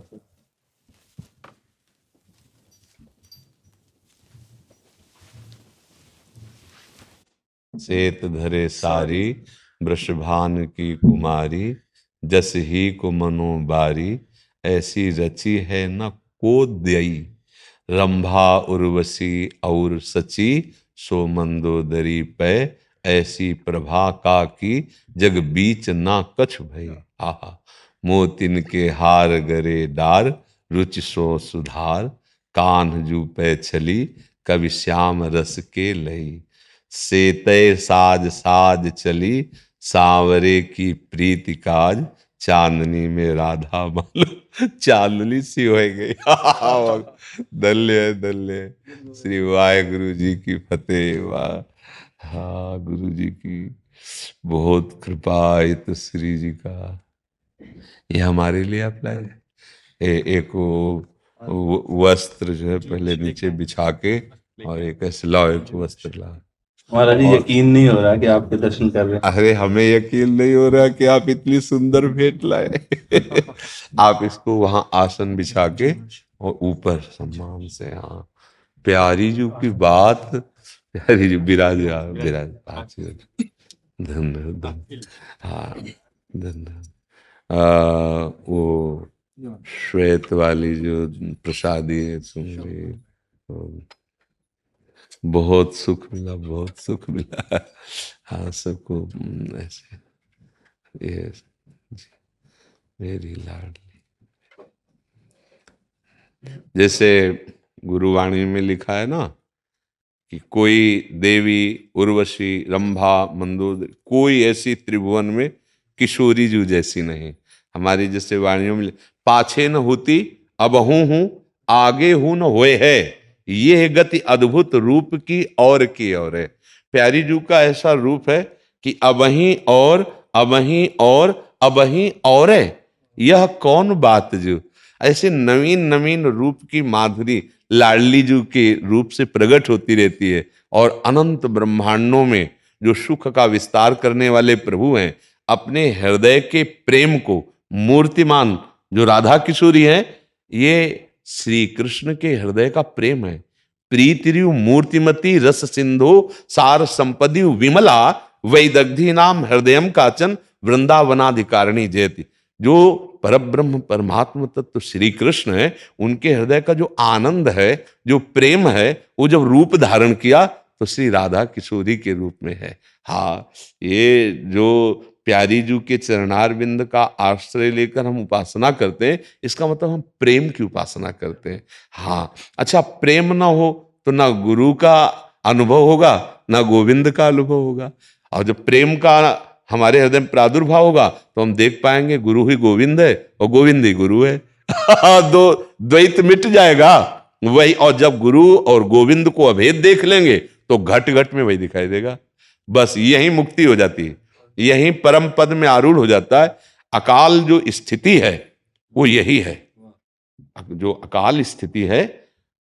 सेत धरे सारी वृषभान की कुमारी, जस ही को मनो बारी, ऐसी रची है न को दई, रंभा उर्वशी और सची, सो मंदोदरी पै, ऐसी प्रभा का की, जग बीच ना कछ भई। आहा, मोतिन के हार गरे डार, रुचि सो सुधार, कान्ह जू पै छली, कवि श्याम रस के लई, सेतय साज साज चली, सांवरे की प्रीति काज, चांदनी में राधा मालूम चांदनी सी हो गई। दल्य श्री वाहिगुरु जी की फतेह। वाह, हाँ गुरु जी की बहुत कृपा। ये तो श्री जी का, ये हमारे लिए आप लाए। एक वस्त्र जो है पहले नीचे बिछा के, और एक ऐसे लाओ, एक वस्त्र ला। महाराज जी यकीन नहीं हो रहा कि आपके दर्शन कर रहे हैं। अरे हमें यकीन नहीं हो रहा कि आप इतनी सुंदर भेंट लाए। आप इसको वहां आसन बिछा के और ऊपर सम्मान से, हाँ प्यारी जी की बात, प्यारी जी विराज धन्यवाद। हाँ धन्यवाद। वो श्वेत वाली जो प्रसादी है सुन रही, बहुत सुख मिला, बहुत सुख मिला। हाँ सबको ऐसे, ये मेरी लाडली, जैसे गुरुवाणी में लिखा है ना कि कोई देवी उर्वशी रंभा मंदोदरी, कोई ऐसी त्रिभुवन में किशोरी जू जैसी नहीं। हमारी जैसे वाणियों में पाछे न होती अबहू हूं, आगे हूं न होए है, ये है गति अद्भुत रूप की और है। प्यारी जू का ऐसा रूप है कि अबही और अबही और अबही और है, यह कौन बात जो। ऐसे नवीन नवीन रूप की माधुरी लाडली जू के रूप से प्रकट होती रहती है। और अनंत ब्रह्मांडों में जो सुख का विस्तार करने वाले प्रभु हैं, अपने हृदय के प्रेम को मूर्तिमान जो राधा किशोरी हैं, ये श्री कृष्ण के हृदय का प्रेम है। प्रीतिरु मूर्तिमती रस सिंधु, सार संपदि विमला, वैदग्धि नाम हृदयम काचन, वृंदावनाधिकारिणी जयति। जो परब्रह्म परमात्मा तत्व श्री कृष्ण है, उनके हृदय का जो आनंद है, जो प्रेम है, वो जब रूप धारण किया तो श्री राधा किशोरी के रूप में है। हाँ, ये जो प्यारी जू के चरणार बिंद का आश्रय लेकर हम उपासना करते हैं, इसका मतलब हम प्रेम की उपासना करते हैं। हाँ, अच्छा प्रेम ना हो तो ना गुरु का अनुभव होगा ना गोविंद का अनुभव होगा। और जब प्रेम का हमारे हृदय में प्रादुर्भाव होगा तो हम देख पाएंगे गुरु ही गोविंद है और गोविंद ही गुरु है। दो द्वैत मिट जाएगा वही। और जब गुरु और गोविंद को अभेद देख लेंगे तो घट घट में वही दिखाई देगा। बस यही मुक्ति हो जाती है, यही परम पद में आरूढ़ हो जाता है। अकाल जो स्थिति है वो यही है। जो अकाल स्थिति है,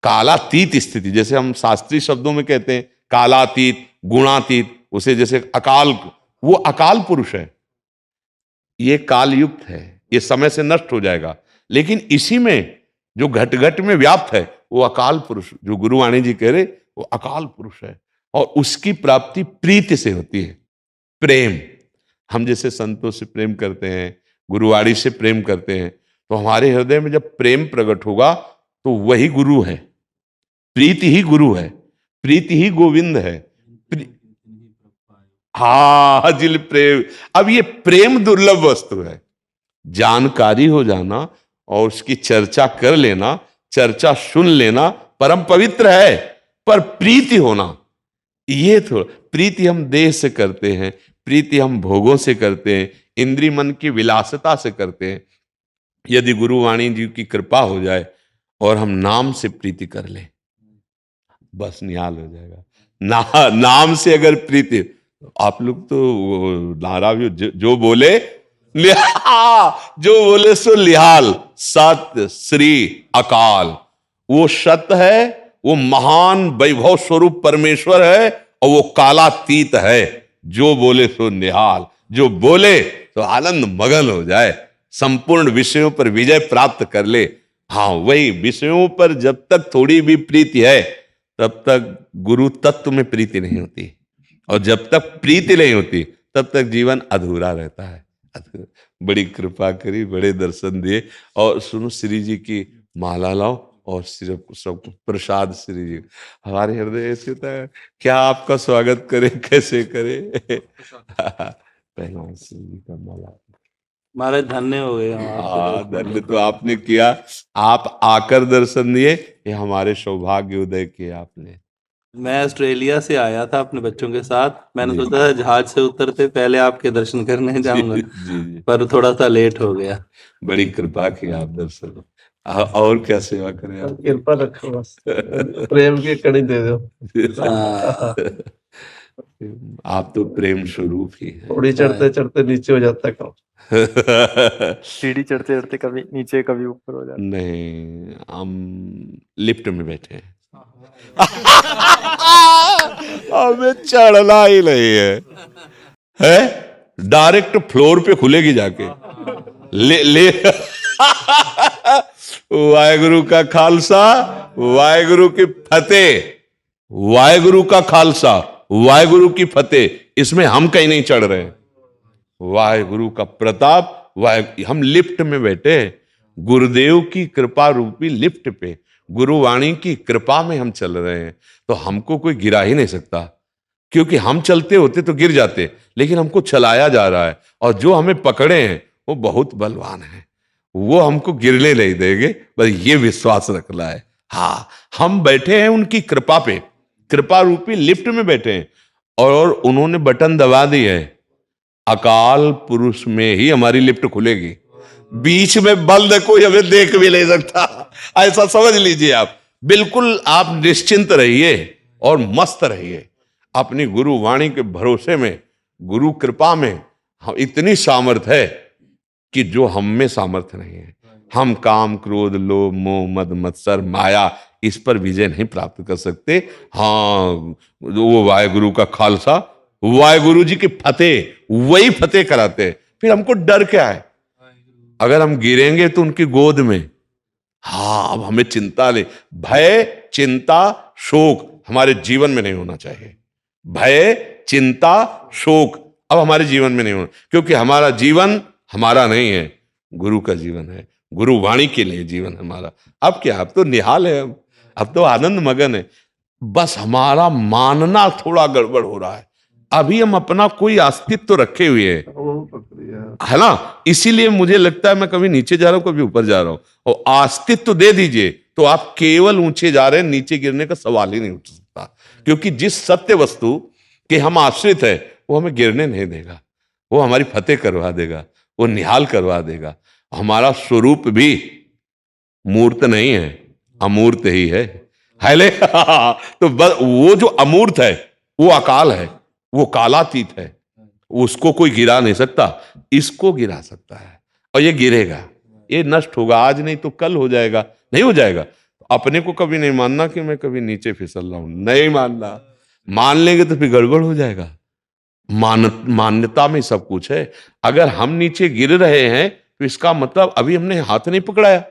कालातीत स्थिति, जैसे हम शास्त्रीय शब्दों में कहते हैं कालातीत, गुणातीत, उसे जैसे अकाल, वो अकाल पुरुष है। ये काल युक्त है, ये समय से नष्ट हो जाएगा। लेकिन इसी में जो घट घट में व्याप्त है वो अकाल पुरुष, जो गुरुवाणी जी कह रहे वो अकाल पुरुष है। और उसकी प्राप्ति प्रीति से होती है, प्रेम। हम जैसे संतों से प्रेम करते हैं, गुरुवाणी से प्रेम करते हैं, तो हमारे हृदय में जब प्रेम प्रकट होगा तो वही गुरु है। प्रीति ही गुरु है, प्रीति ही गोविंद है। हाँ जिल प्रेम। अब ये प्रेम दुर्लभ वस्तु है। जानकारी हो जाना और उसकी चर्चा कर लेना, चर्चा सुन लेना परम पवित्र है। पर प्रीति होना, ये थोड़ा, प्रीति हम देह से करते हैं, प्रीति हम भोगों से करते हैं, इंद्रिय मन की विलासता से करते हैं। यदि गुरुवाणी जी की कृपा हो जाए और हम नाम से प्रीति कर लें, बस निहाल हो जाएगा। नाम से अगर प्रीति, आप लोग तो नारा भी जो बोले जो बोले सो लिहाल, सत्य श्री अकाल। वो सत्य है, वो महान वैभव स्वरूप परमेश्वर है, और वो कालातीत है। जो बोले सो निहाल, जो बोले तो आनंद मगन हो जाए, संपूर्ण विषयों पर विजय प्राप्त कर ले। हाँ वही विषयों पर जब तक थोड़ी भी प्रीति है तब तक गुरु तत्व में प्रीति नहीं होती, और जब तक प्रीति नहीं होती तब तक जीवन अधूरा रहता है। बड़ी कृपा करी, बड़े दर्शन दिए। और सुनो, श्री जी की माला लाओ और सिर्फ सबको प्रसाद श्री जी। हमारे हृदय ऐसे होता है, क्या आपका स्वागत करें, कैसे करें। पहला श्री जी का माला। महाराज धन्य हो गए। हाँ धन्य तो आपने किया, आप आकर दर्शन दिए, ये हमारे सौभाग्य उदय किए आपने। मैं ऑस्ट्रेलिया से आया था अपने बच्चों के साथ। मैंने सोचा था जहाज से उतरते पहले आपके दर्शन करने जाऊंगा, जी। पर थोड़ा सा लेट हो गया। बड़ी कृपा की आप दर्शन। और क्या सेवा करें आप? कृपा रखो, बस प्रेम की कड़ी दे दो। आप तो प्रेम स्वरूप ही है। थोड़ी चढ़ते चढ़ते नीचे हो जाता है काम। सीढ़ी चढ़ते चढ़ते कभी नीचे कभी ऊपर हो जाता। नहीं, हम लिफ्ट में बैठे हैं। हमें चढ़ना ही नहीं है डायरेक्ट फ्लोर पे खुलेगी जाके। ले वाहेगुरु का खालसा, वाहेगुरु की फतेह, वाहेगुरु का खालसा, वाहेगुरु की फतेह। इसमें हम कहीं नहीं चढ़ रहे हैं। वाहेगुरु का प्रताप, हम लिफ्ट में बैठे हैं, गुरुदेव की कृपा रूपी लिफ्ट पे, गुरुवाणी की कृपा में हम चल रहे हैं। तो हमको कोई गिरा ही नहीं सकता, क्योंकि हम चलते होते तो गिर जाते, लेकिन हमको चलाया जा रहा है। और जो हमें पकड़े हैं वो बहुत बलवान है, वो हमको गिरने नहीं देंगे, बस ये विश्वास रखना है। हाँ, हम बैठे हैं उनकी कृपा पे, कृपा रूपी लिफ्ट में बैठे हैं, और उन्होंने बटन दबा दी है। अकाल पुरुष में ही हमारी लिफ्ट खुलेगी, बीच में बंद है, कोई हमें देख भी नहीं सकता। ऐसा समझ लीजिए आप। बिल्कुल आप निश्चिंत रहिए और मस्त रहिए अपनी गुरु वाणी के भरोसे में। गुरु कृपा में हम इतनी सामर्थ है कि जो हम में सामर्थ्य नहीं है। हम काम, क्रोध, लोभ, मोह, मद, मत्सर, माया, इस पर विजय नहीं प्राप्त कर सकते। हाँ, वो वाहेगुरु का खालसा, वाहेगुरु जी की फतेह, वही फतेह कराते हैं। फिर हमको डर क्या है? अगर हम गिरेंगे तो उनकी गोद में। हाँ, अब हमें चिंता ले, भय, चिंता, शोक हमारे जीवन में नहीं होना चाहिए। भय, चिंता, शोक अब हमारे जीवन में नहीं होना, क्योंकि हमारा जीवन हमारा नहीं है, गुरु का जीवन है, गुरु वाणी के लिए जीवन है हमारा। अब क्या, अब तो निहाल है, अब तो आनंद मगन है। बस हमारा मानना थोड़ा गड़बड़ हो रहा है। अभी हम अपना कोई अस्तित्व रखे हुए हैं, है ना। इसीलिए मुझे लगता है मैं कभी नीचे जा रहा हूं, कभी ऊपर जा रहा हूं। और अस्तित्व दे दीजिए, तो आप केवल ऊंचे जा रहे हैं, नीचे गिरने का सवाल ही नहीं उठ सकता, क्योंकि जिस सत्य वस्तु के हम आश्रित है वो हमें गिरने नहीं देगा, वो हमारी फतेह करवा देगा, वो निहाल करवा देगा। हमारा स्वरूप भी मूर्त नहीं है, अमूर्त ही है ले तो वो जो अमूर्त है वो अकाल है, वो कालातीत है, उसको कोई गिरा नहीं सकता, इसको गिरा सकता है और ये गिरेगा, ये नष्ट होगा, आज नहीं तो कल हो जाएगा, नहीं हो जाएगा। अपने को कभी नहीं मानना कि मैं कभी नीचे फिसल रहा हूं, नहीं मानना, मान लेंगे तो फिर गड़बड़ हो जाएगा। मान्यता में सब कुछ है। अगर हम नीचे गिर रहे हैं तो इसका मतलब अभी हमने हाथ नहीं पकड़ाया,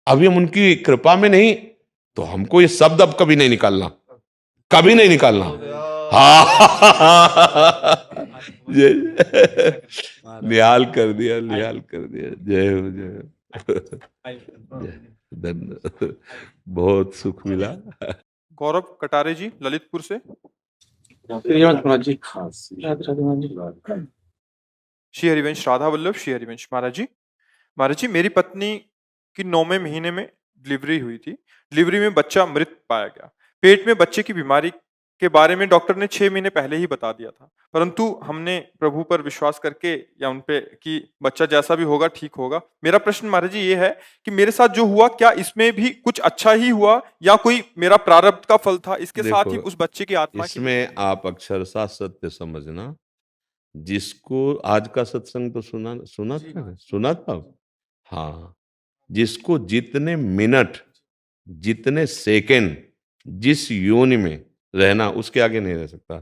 अभी हम उनकी कृपा में नहीं, तो हमको ये शब्द अब कभी नहीं निकालना, कभी नहीं निकालना। हाँ निहाल कर दिया, निहाल कर दिया। जय हो, जय हो। धन्यवाद, बहुत सुख मिला। गौरव कटारे जी ललितपुर से। श्री हरिवंश राधा वल्लभ, श्री हरिवंश। महाराज जी मेरी पत्नी की 9वें महीने में डिलीवरी हुई थी। डिलीवरी में बच्चा मृत पाया गया। पेट में बच्चे की बीमारी के बारे में डॉक्टर ने 6 महीने पहले ही बता दिया था, परंतु हमने प्रभु पर विश्वास करके या उन पे कि बच्चा जैसा भी होगा ठीक होगा। मेरा प्रश्न महाराज जी ये है कि मेरे साथ जो हुआ, क्या इसमें भी कुछ अच्छा ही हुआ या कोई मेरा प्रारब्ध का फल था? इसके साथ ही उस बच्चे की आत्मा इसमें आप अक्षरशः सत्य समझना। जिसको आज का सत्संग तो सुना था। हाँ, जिसको जितने मिनट, जितने सेकंड, जिस योनि में रहना, उसके आगे नहीं रह सकता,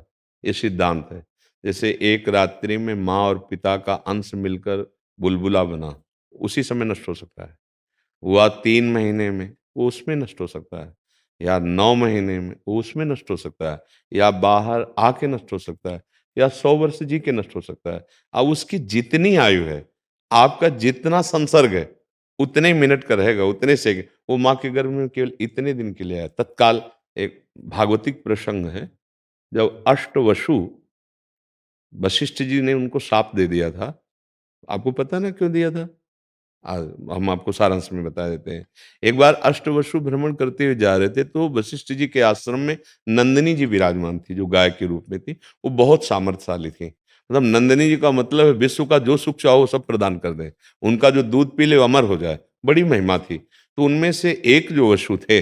ये सिद्धांत है। जैसे एक रात्रि में माँ और पिता का अंश मिलकर बुलबुला बना, उसी समय नष्ट हो सकता है। हुआ 3 महीने में, वो उसमें नष्ट हो सकता है, या 9 महीने में वो उसमें नष्ट हो सकता है, या बाहर आके नष्ट हो सकता है, या 100 वर्ष जी के नष्ट हो सकता है। अब उसकी जितनी आयु है, आपका जितना संसर्ग है, उतने ही मिनट का रहेगा, उतने से। वो माँ के गर्भ में केवल इतने दिन के लिए आया। तत्काल एक भागवतिक प्रसंग है, जब अष्टवसु वशिष्ठ जी ने उनको शाप दे दिया था। आपको पता ना क्यों दिया था? हम आपको सारांश में बता देते हैं। एक बार अष्टवसु भ्रमण करते हुए जा रहे थे, तो वशिष्ठ जी के आश्रम में नंदिनी जी विराजमान थी, जो गाय के रूप में थी। वो बहुत सामर्थ्यशाली थी। मतलब नंदिनी जी का मतलब है विश्व का जो सुख चाहो सब प्रदान कर दे, उनका जो दूध पी ले अमर हो जाए, बड़ी महिमा थी। तो उनमें से एक जो वसु थे,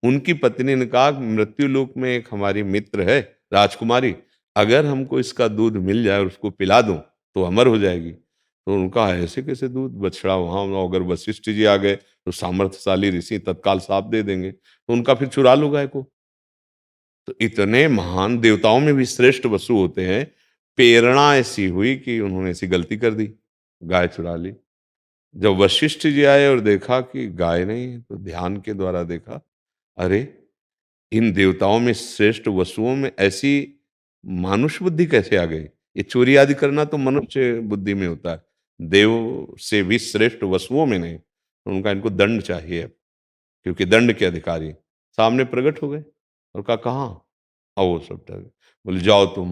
उनकी पत्नी ने कहा, मृत्यु लोक में एक हमारी मित्र है राजकुमारी, अगर हमको इसका दूध मिल जाए और उसको पिला दूं तो अमर हो जाएगी। तो उनका ऐसे कैसे दूध, बछड़ा वहां, अगर वशिष्ठ जी आ गए तो सामर्थ्यशाली ऋषि तत्काल साफ दे देंगे, तो उनका फिर चुरा लो गाय को। तो इतने महान देवताओं में भी श्रेष्ठ वसु होते हैं। प्रेरणा ऐसी हुई कि उन्होंने ऐसी गलती कर दी, गाय चुरा ली। जब वशिष्ठ जी आए और देखा कि गाय नहीं है, तो ध्यान के द्वारा देखा, अरे इन देवताओं में श्रेष्ठ वसुओं में ऐसी मानुष बुद्धि कैसे आ गई? ये चोरी आदि करना तो मनुष्य बुद्धि में होता है, देव से भी श्रेष्ठ वसुओं में नहीं। तो उनका इनको दंड चाहिए अब, क्योंकि दंड के अधिकारी सामने प्रकट हो गए और कहा कहाँ? और वो सब डर गए। बोले जाओ तुम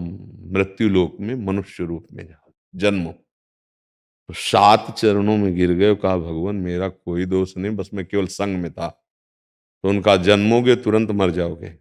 मृत्यु लोक में मनुष्य रूप में जाओ, जन्मो। तो 7 चरणों में गिर गए, कहा भगवान मेरा कोई दोष नहीं, बस मैं केवल संग में था। तो उनका जन्मोगे तुरंत मर जाओगे।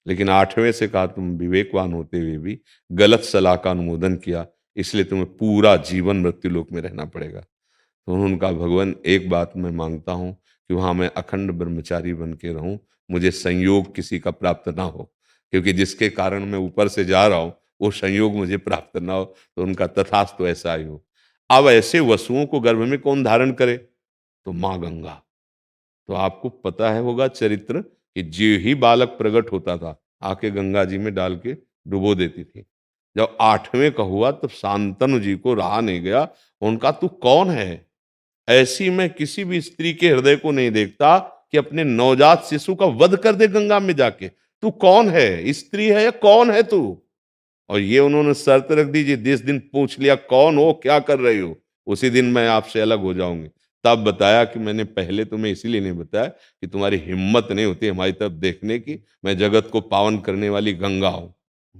लेकिन 8वें से कहा तुम विवेकवान होते हुए भी गलत सलाह का अनुमोदन किया, इसलिए तुम्हें पूरा जीवन मृत्यु लोक में रहना पड़ेगा। तो उन्होंने कहा भगवान एक बात मैं मांगता हूं कि वहां मैं अखंड ब्रह्मचारी बन के रहूं, मुझे संयोग किसी का प्राप्त ना हो, क्योंकि जिसके कारण मैं ऊपर से जा रहा हूं वो संयोग मुझे प्राप्त ना हो। तो उनका तथास्तु ऐसा ही हो। अब ऐसे वसुओं को गर्भ में कौन धारण करे? तो माँ गंगा। तो आपको पता है होगा चरित्र कि जो ही बालक प्रकट होता था आके गंगा जी में डाल के डुबो देती थी। जब 8वें का हुआ तो शांतनु जी को रहा नहीं गया, उनका तू कौन है? ऐसी मैं किसी भी स्त्री के हृदय को नहीं देखता कि अपने नवजात शिशु का वध कर दे गंगा में जाके। तू कौन है? स्त्री है या कौन है तू? और ये उन्होंने शर्त रख दी, जिस दिन पूछ लिया कौन हो, क्या कर रही हो, उसी दिन मैं आपसे अलग हो जाऊंगी। तब बताया कि मैंने पहले तुम्हें इसीलिए नहीं बताया कि तुम्हारी हिम्मत नहीं होती हमारी तरफ देखने की, मैं जगत को पावन करने वाली गंगा हूँ।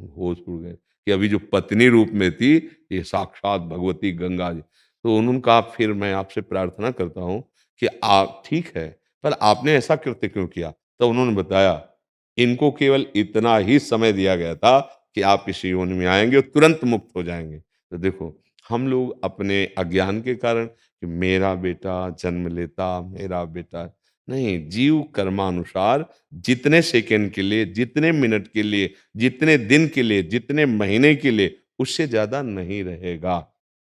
होश उड़ गए कि अभी जो पत्नी रूप में थी ये साक्षात भगवती गंगा जी। तो उन्होंने कहा फिर मैं आपसे प्रार्थना करता हूँ कि आप ठीक है, पर आपने ऐसा कृत्य क्यों किया? तो उन्होंने बताया, इनको केवल इतना ही समय दिया गया था कि आप इस योनि में आएंगे और तुरंत मुक्त हो जाएंगे। तो देखो, हम लोग अपने अज्ञान के कारण कि मेरा बेटा जन्म लेता, मेरा बेटा नहीं, जीव कर्मानुसार जितने सेकंड के लिए, जितने मिनट के लिए, जितने दिन के लिए, जितने महीने के लिए, उससे ज्यादा नहीं रहेगा।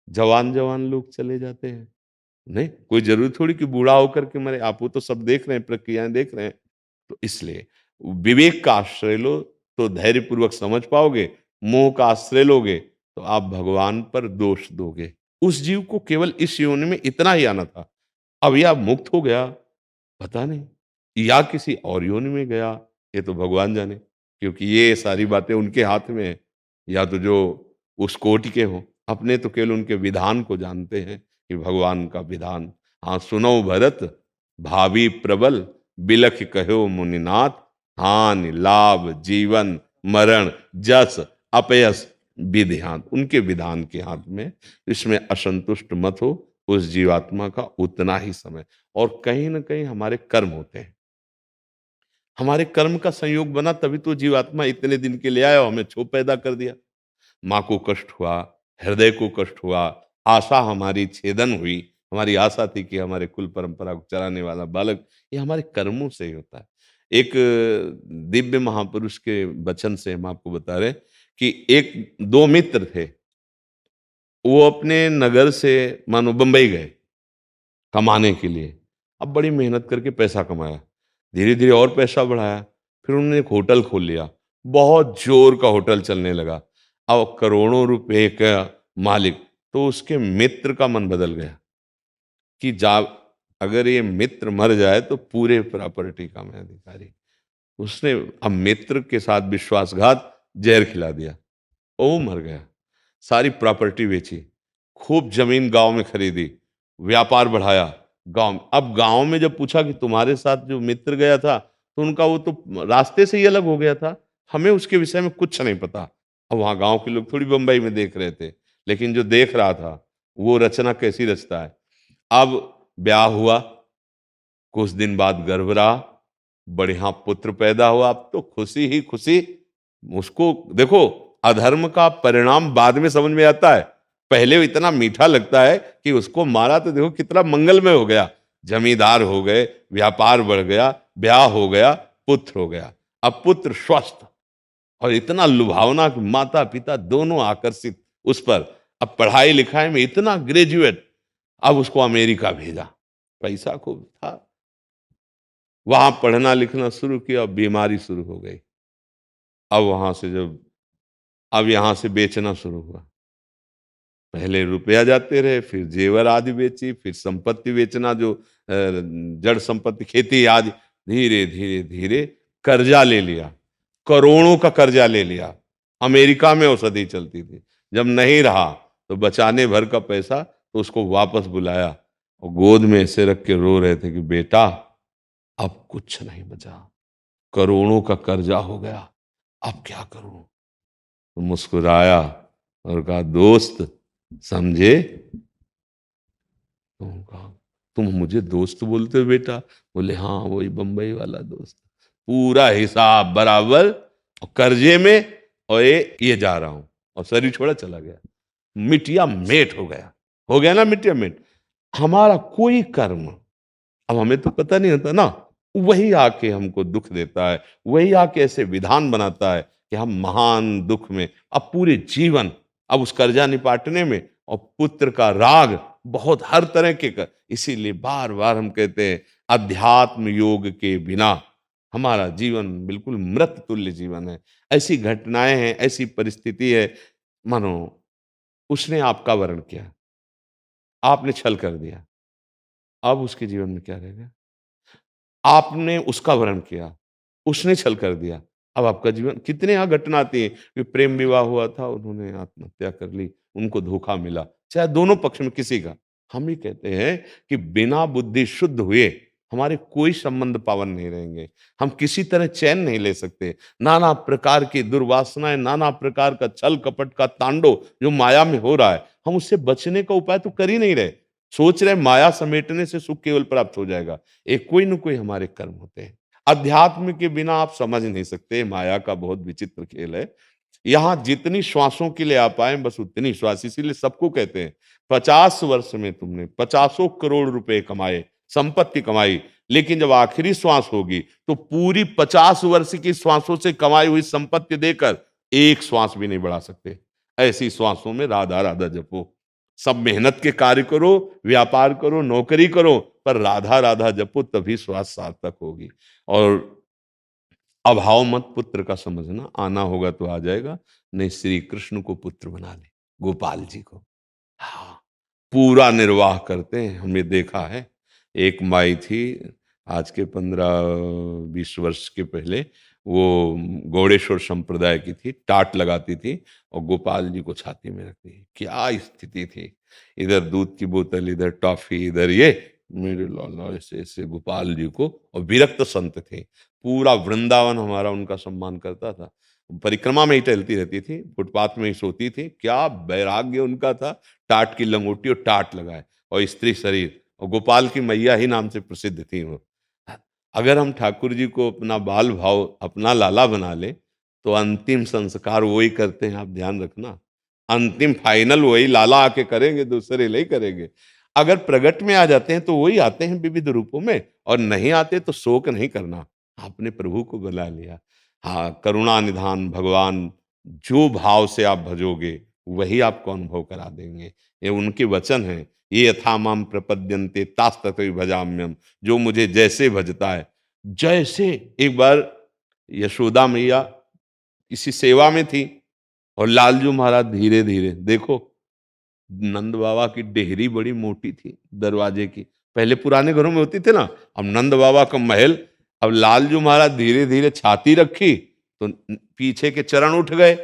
जवान जवान लोग चले जाते हैं, नहीं कोई जरूरी थोड़ी कि बूढ़ा होकर के मरे। आप वो तो सब देख रहे हैं, प्रक्रियाएं देख रहे हैं। तो इसलिए विवेक का आश्रय लो तो धैर्य पूर्वक समझ पाओगे, मोह का आश्रय लोगे तो आप भगवान पर दोष दोगे। उस जीव को केवल इस योनि में इतना ही आना था। अब यह मुक्त हो गया, पता नहीं, या किसी और योनि में गया, ये तो भगवान जाने, क्योंकि ये सारी बातें उनके हाथ में है। या तो जो उस कोटि के हो, अपने तो केवल उनके विधान को जानते हैं कि भगवान का विधान। हाँ सुनो भरत, भावी प्रबल, बिलख कहो मुनिनाथ, हानि लाभ जीवन मरण जस अपयस विधि हाथ, उनके विधान के हाथ में। इसमें असंतुष्ट मत हो, उस जीवात्मा का उतना ही समय। और कहीं ना कहीं हमारे कर्म होते हैं, हमारे कर्म का संयोग बना, तभी तो जीवात्मा इतने दिन के लिए आया और हमें छो पैदा कर दिया। माँ को कष्ट हुआ, हृदय को कष्ट हुआ, आशा हमारी छेदन हुई। हमारी आशा थी कि हमारे कुल परंपरा को चलाने वाला बालक, ये हमारे कर्मों से ही होता है। एक दिव्य महापुरुष के वचन से हम आपको बता रहे हैं कि एक दो मित्र थे, वो अपने नगर से मानो बंबई गए कमाने के लिए। अब बड़ी मेहनत करके पैसा कमाया, धीरे धीरे और पैसा बढ़ाया, फिर उन्होंने एक होटल खोल लिया, बहुत जोर का होटल चलने लगा। अब करोड़ों रुपए का मालिक, तो उसके मित्र का मन बदल गया कि जा अगर ये मित्र मर जाए तो पूरे प्रॉपर्टी का मैं अधिकारी। उसने अब मित्र के साथ विश्वासघात, जहर खिला दिया, वो मर गया। सारी प्रॉपर्टी बेची, खूब जमीन गांव में खरीदी, व्यापार बढ़ाया। अब गांव में जब पूछा कि तुम्हारे साथ जो मित्र गया था, तो उनका वो तो रास्ते से ही अलग हो गया था, हमें उसके विषय में कुछ नहीं पता। अब वहां गांव के लोग थोड़ी बंबई में देख रहे थे, लेकिन जो देख रहा था वो रचना कैसी रचता है। अब ब्याह हुआ, कुछ दिन बाद गर्भ रहा, बढ़िया पुत्र पैदा हुआ। अब तो खुशी ही खुशी। उसको देखो, अधर्म का परिणाम बाद में समझ में आता है, पहले इतना मीठा लगता है कि उसको मारा तो देखो कितना मंगलमय हो गया। जमींदार हो गए, व्यापार बढ़ गया, ब्याह हो गया, पुत्र हो गया। अब पुत्र स्वस्थ और इतना लुभावना कि माता पिता दोनों आकर्षित उस पर। अब पढ़ाई लिखाई में इतना ग्रेजुएट, अब उसको अमेरिका भेजा, पैसा खूब था, वहां पढ़ना लिखना शुरू किया, बीमारी शुरू हो गई। अब वहां से अब यहां से बेचना शुरू हुआ। पहले रुपया जाते रहे, फिर जेवर आदि बेची, फिर संपत्ति बेचना, जो जड़ संपत्ति खेती आदि। धीरे धीरे धीरे कर्जा ले लिया, करोड़ों का कर्जा ले लिया। अमेरिका में औषधि चलती थी, जब नहीं रहा तो बचाने भर का पैसा, तो उसको वापस बुलाया और गोद में ऐसे रख के रो रहे थे कि बेटा अब कुछ नहीं बचा, करोड़ों का कर्जा हो गया, अब क्या करूं। तो मुस्कुराया और कहा, दोस्त समझे? तो कहा, तुम मुझे दोस्त बोलते हो बेटा? बोले हाँ, वही बंबई वाला दोस्त, पूरा हिसाब बराबर, और कर्जे में, और ये जा रहा हूं। और शरीर छोड़ा चला गया, मिटिया मेट हो गया ना, मिटिया मेट। हमारा कोई कर्म, अब हमें तो पता नहीं होता ना, वही आके हमको दुख देता है, वही आके ऐसे विधान बनाता है कि हम महान दुख में, अब पूरे जीवन, अब उस कर्जा निपाटने में, और पुत्र का राग बहुत हर तरह के कर। इसीलिए बार बार हम कहते हैं, अध्यात्म योग के बिना हमारा जीवन बिल्कुल मृत तुल्य जीवन है। ऐसी घटनाएं हैं, ऐसी परिस्थिति है, मानो उसने आपका वर्ण किया, आपने छल कर दिया, अब उसके जीवन में क्या रहेगा? आपने उसका वर्ण किया, उसने छल कर दिया, अब आपका जीवन। कितने यहाँ घटना आती है कि प्रेम विवाह हुआ था, उन्होंने आत्महत्या कर ली, उनको धोखा मिला, चाहे दोनों पक्ष में किसी का। हम ही कहते हैं कि बिना बुद्धि शुद्ध हुए हमारे कोई संबंध पावन नहीं रहेंगे, हम किसी तरह चैन नहीं ले सकते। नाना प्रकार की दुर्वासनाएं, नाना प्रकार का छल कपट का तांडव जो माया में हो रहा है, हम उससे बचने का उपाय तो कर ही नहीं रहे। सोच रहे माया समेटने से सुख केवल प्राप्त हो जाएगा। एक कोई न कोई हमारे कर्म होते हैं। अध्यात्म के बिना आप समझ नहीं सकते। माया का बहुत विचित्र खेल है। यहाँ जितनी श्वासों के लिए आप आए बस उतनी श्वास, इसीलिए सबको कहते हैं 50 वर्ष में तुमने 50 करोड़ रुपए कमाए, संपत्ति कमाई, लेकिन जब आखिरी श्वास होगी तो पूरी 50 वर्ष की श्वासों से कमाई हुई संपत्ति देकर एक श्वास भी नहीं बढ़ा सकते। ऐसी श्वासों में राधा राधा जपो। सब मेहनत के कार्य करो, व्यापार करो, नौकरी करो, पर राधा राधा जपो, तभी श्वास सार्थक होगी। और अभाव मत पुत्र का समझना, आना होगा तो आ जाएगा, नहीं श्री कृष्ण को पुत्र बना ले, गोपाल जी को। हाँ, पूरा निर्वाह करते हैं, हमने देखा है। एक माई थी, आज के 15-20 वर्ष के पहले, वो गौड़ेश्वर संप्रदाय की थी, टाट लगाती थी और गोपाल जी को छाती में रखती थी। क्या स्थिति थी, इधर दूध की बोतल, इधर टॉफी, इधर ये, मेरे लाला ऐसे ऐसे गोपाल जी को। और विरक्त संत थे, पूरा वृंदावन हमारा उनका सम्मान करता था। परिक्रमा में ही टहलती रहती थी, फुटपाथ में ही सोती थी। क्या वैराग्य उनका था, टाट की लंगोटी और टाट लगाए और स्त्री शरीर, और गोपाल की मैया ही नाम से प्रसिद्ध थी वो। अगर हम ठाकुर जी को अपना बाल भाव, अपना लाला बना ले, तो अंतिम संस्कार वही करते हैं, आप ध्यान रखना। अंतिम फाइनल वही लाला आके करेंगे, दूसरे नहीं करेंगे। अगर प्रगट में आ जाते हैं तो वही आते हैं विविध रूपों में, और नहीं आते तो शोक नहीं करना, आपने प्रभु को बुला लिया। हाँ, करुणा निधान भगवान, जो भाव से आप भजोगे वही आपको अनुभव करा देंगे। ये उनके वचन हैं, ये यथा माम प्रपद्यन्ते तास तथैव भजाम्यहम्, जो मुझे जैसे भजता है। जैसे एक बार यशोदा मैया किसी सेवा में थी और लालजू महाराज धीरे धीरे, देखो नंद बाबा की डेहरी बड़ी मोटी थी दरवाजे की, पहले पुराने घरों में होती थी ना, अब नंद बाबा का महल। अब लालजू महाराज धीरे धीरे छाती रखी तो पीछे के चरण उठ गए,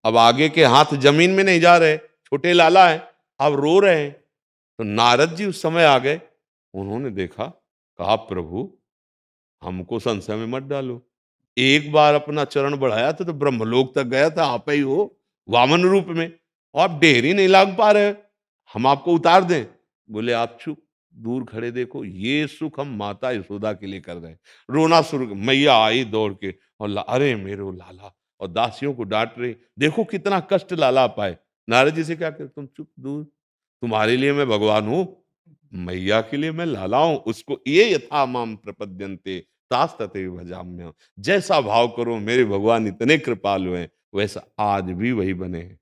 अब आगे के हाथ जमीन में नहीं जा रहे, छोटे लाला है, अब रो रहे हैं। तो नारद जी उस समय आ गए, उन्होंने देखा, कहा प्रभु हमको संशय में मत डालो, एक बार अपना चरण बढ़ाया था तो ब्रह्मलोक तक गया था, आप ही हो वामन रूप में, और आप डेहरी नहीं लाग पा रहे, हम आपको उतार दें। बोले आप चुप, दूर खड़े देखो, ये सुख हम माता यशोदा के लिए कर रहे हैं। रोना शुरू, मैया आई दौड़ के और अरे मेरे लाला, और दासियों को डांट रही, देखो कितना कष्ट लाला पाए। नारद जी से क्या कहते, तुम चुप, दूर, तुम्हारे लिए मैं भगवान हूं, मैया के लिए मैं लाला हूं। उसको ये यथा माम प्रपद्यन्ते तास तथैव भजाम्यहम्, जैसा भाव करो मेरे भगवान इतने कृपालु हैं, वैसा आज भी वही बने हैं।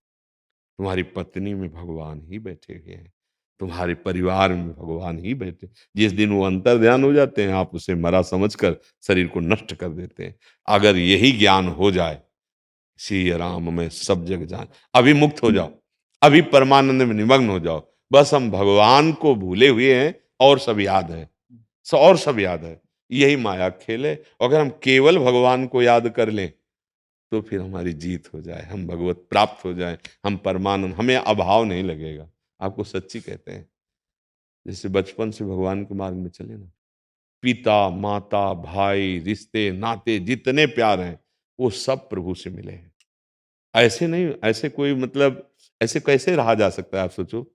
तुम्हारी पत्नी में भगवान ही बैठे हुए हैं, तुम्हारे परिवार में भगवान ही बैठे। जिस दिन वो अंतर ध्यान हो जाते हैं, आप उसे मरा समझकर शरीर को नष्ट कर देते हैं। अगर यही ज्ञान हो जाए, श्री राम में सब जग जान, अभी मुक्त हो जाओ, अभी परमानंद में निमग्न हो जाओ। बस हम भगवान को भूले हुए हैं और सब याद है, और सब याद है। यही माया खेल है। अगर हम केवल भगवान को याद कर लें तो फिर हमारी जीत हो जाए, हम भगवत प्राप्त हो जाए, हम परमानंद, हमें अभाव नहीं लगेगा। आपको सच्ची कहते हैं, जैसे बचपन से भगवान के मार्ग में चले ना, पिता माता भाई रिश्ते नाते जितने प्यार हैं वो सब प्रभु से मिले हैं। ऐसे नहीं, ऐसे कोई मतलब, ऐसे कैसे रहा जा सकता है, आप सोचो,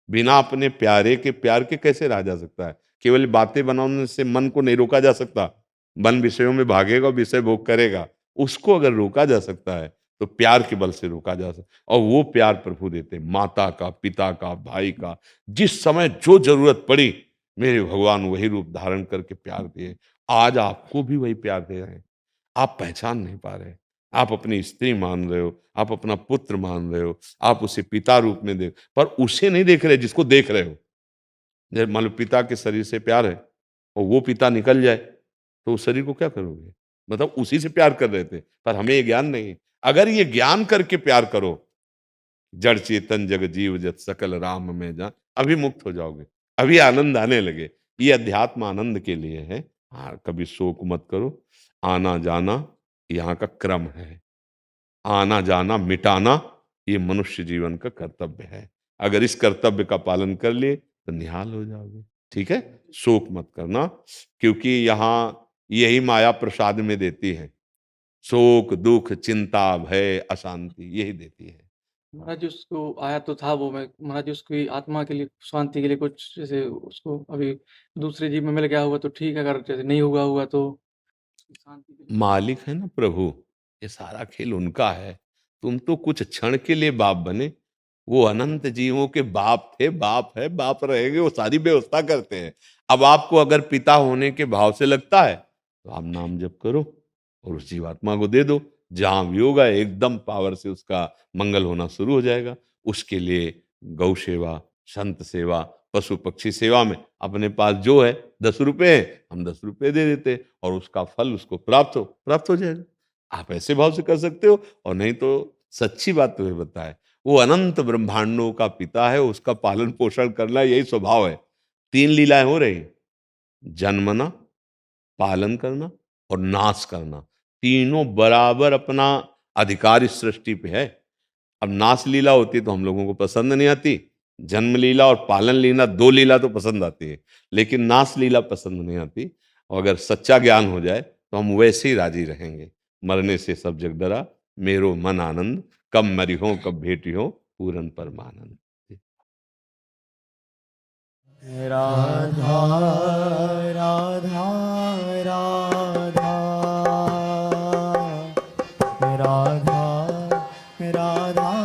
बिना अपने प्यारे के प्यार के कैसे रहा जा सकता है। केवल बातें बनाने से मन को नहीं रोका जा सकता, मन विषयों में भागेगा, विषय भोग करेगा। उसको अगर रोका जा सकता है तो प्यार के बल से रोका जा सकता, और वो प्यार प्रभु देते, माता का, पिता का, भाई का। जिस समय जो जरूरत पड़ी मेरे भगवान वही रूप धारण करके प्यार दिए। आज आपको भी वही प्यार दे रहे हैं, आप पहचान नहीं पा रहे। आप अपनी स्त्री मान रहे हो, आप अपना पुत्र मान रहे हो, आप उसे पिता रूप में देख, पर उसे नहीं देख रहे जिसको देख रहे हो। जैसे मान लो पिता के शरीर से प्यार है और वो पिता निकल जाए तो उस शरीर को क्या करोगे, मतलब उसी से प्यार कर रहे थे, पर हमें ये ज्ञान नहीं है। अगर ये ज्ञान करके प्यार करो, जड़ चेतन जग जीव जत सकल राम में जा, अभी मुक्त हो जाओगे, अभी आनंद आने लगे। ये अध्यात्म आनंद के लिए है। हाँ, कभी शोक मत करो, आना जाना यहाँ का क्रम है, आना जाना मिटाना ये मनुष्य जीवन का कर्तव्य है। अगर इस कर्तव्य का पालन कर लिए तो निहाल हो जाओगे। ठीक है, शोक मत करना, क्योंकि यहाँ यही माया प्रसाद में देती है, शोक दुख चिंता भय अशांति यही देती है। महाराज जी उसको आया तो था वो, मैं महाराज जी उसकी आत्मा के लिए शांति के लिए कुछ जैसे उसको अभी दूसरे जीव में मिल गया हुआ तो ठीक है, अगर जैसे नहीं हुआ हुआ तो शांति के लिए। मालिक है ना प्रभु, ये सारा खेल उनका है। तुम तो कुछ क्षण के लिए बाप बने, वो अनंत जीवों के बाप थे, बाप है, बाप रहेंगे, वो सारी व्यवस्था करते हैं। अब आपको अगर पिता होने के भाव से लगता है तो आप नाम जप करो और उस जीवात्मा को दे दो, जहां भी होगा एकदम पावर से उसका मंगल होना शुरू हो जाएगा। उसके लिए गौ सेवा, संत सेवा, पशु पक्षी सेवा में अपने पास जो है 10 रुपए है, हम 10 रुपए दे देते हैं और उसका फल उसको प्राप्त हो जाएगा। आप ऐसे भाव से कर सकते हो, और नहीं तो सच्ची बात तुम्हें बताए, वो अनंत ब्रह्मांडों का पिता है, उसका पालन पोषण करना यही स्वभाव है। 3 लीलाएं हो रही, जन्मना, पालन करना और नाश करना, तीनों बराबर अपना अधिकार इस सृष्टि पे है। अब नाश लीला होती तो हम लोगों को पसंद नहीं आती, जन्म लीला और पालन लीला 2 लीला तो पसंद आती है, लेकिन नाश लीला पसंद नहीं आती। और अगर सच्चा ज्ञान हो जाए तो हम वैसे ही राजी रहेंगे। मरने से सब जग डरा, मेरो मन आनंद, कब मरी हो कब भेटी हो, पूरन परमानंद। राधा राधा राधा राधा राधा राधा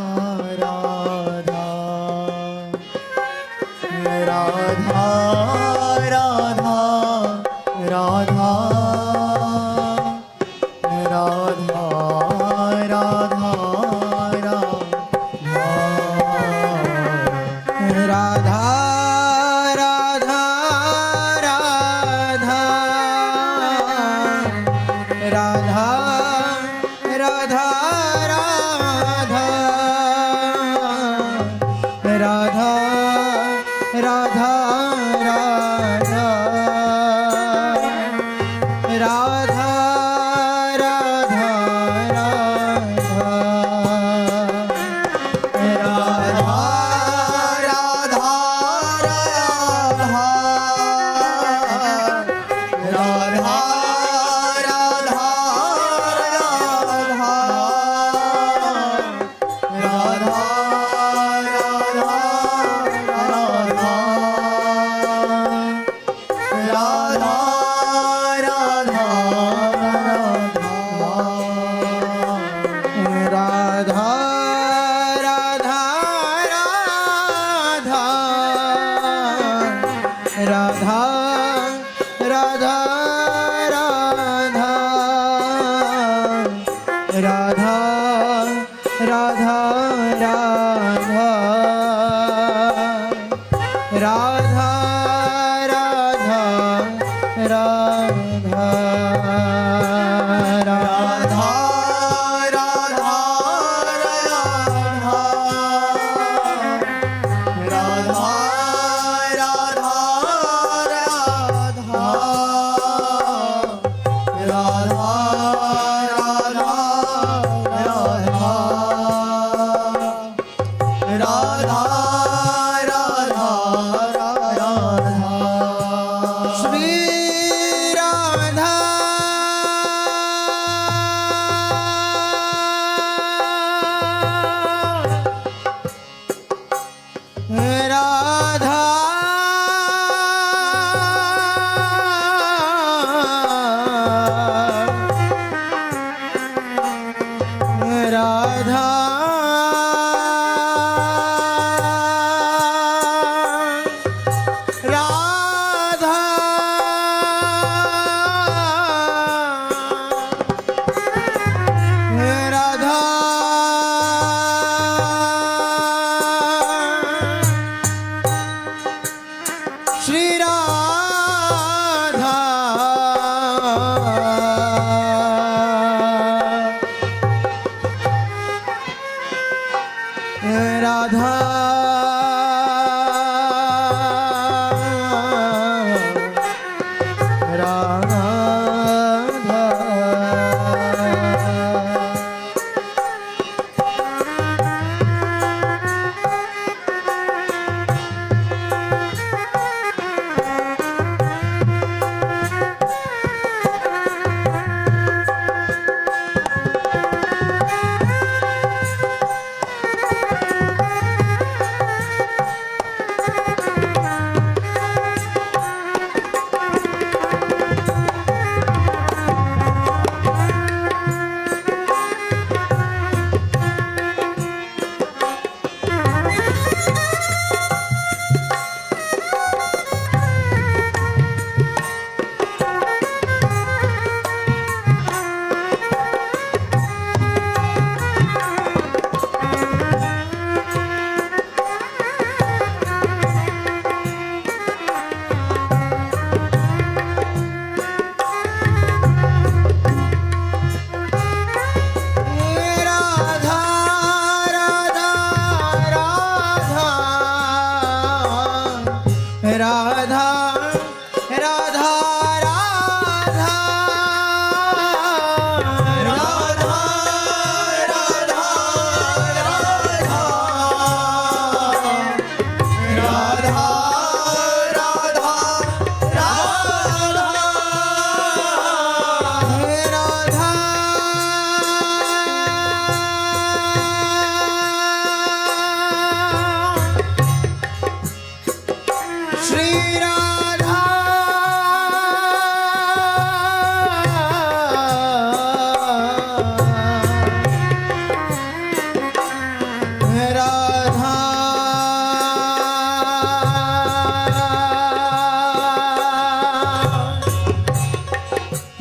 राधा राधा राधा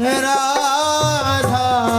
राधा राधा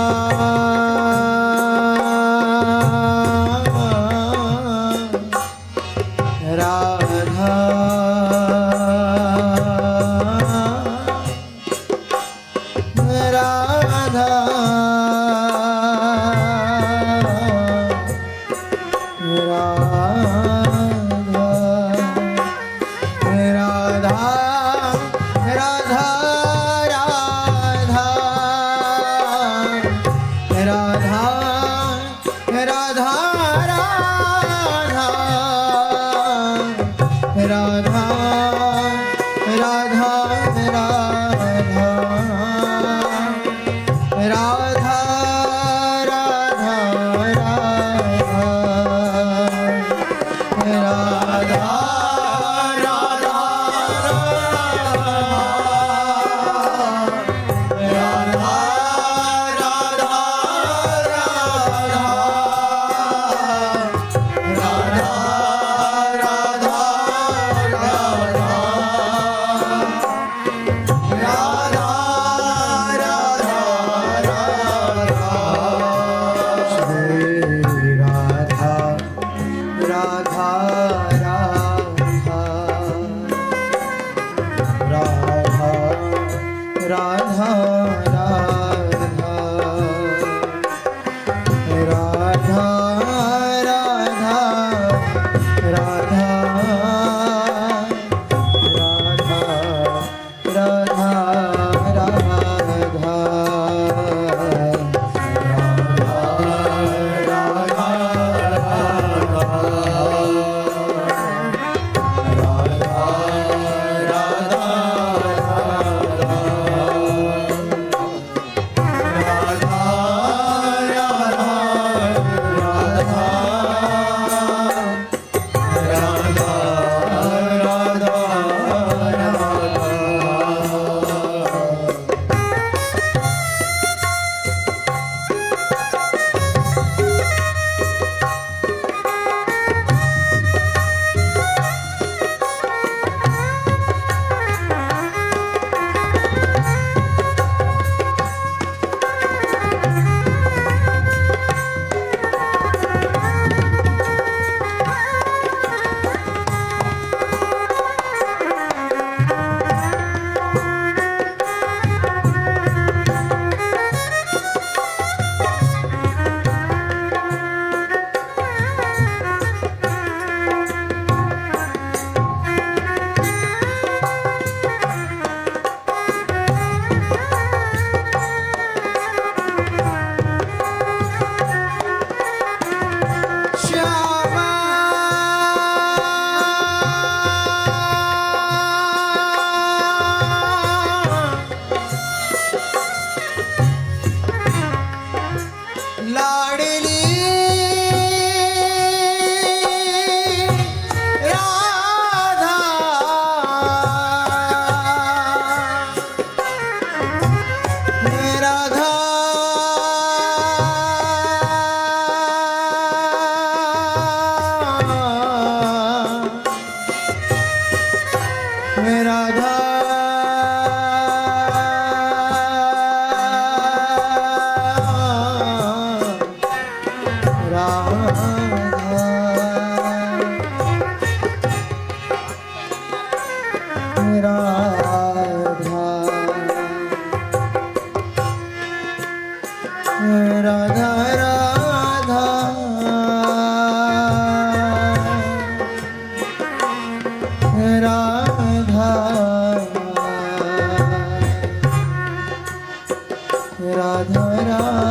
राधा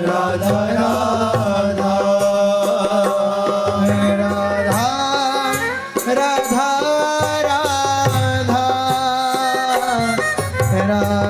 राधा राधा राधा राधा राधा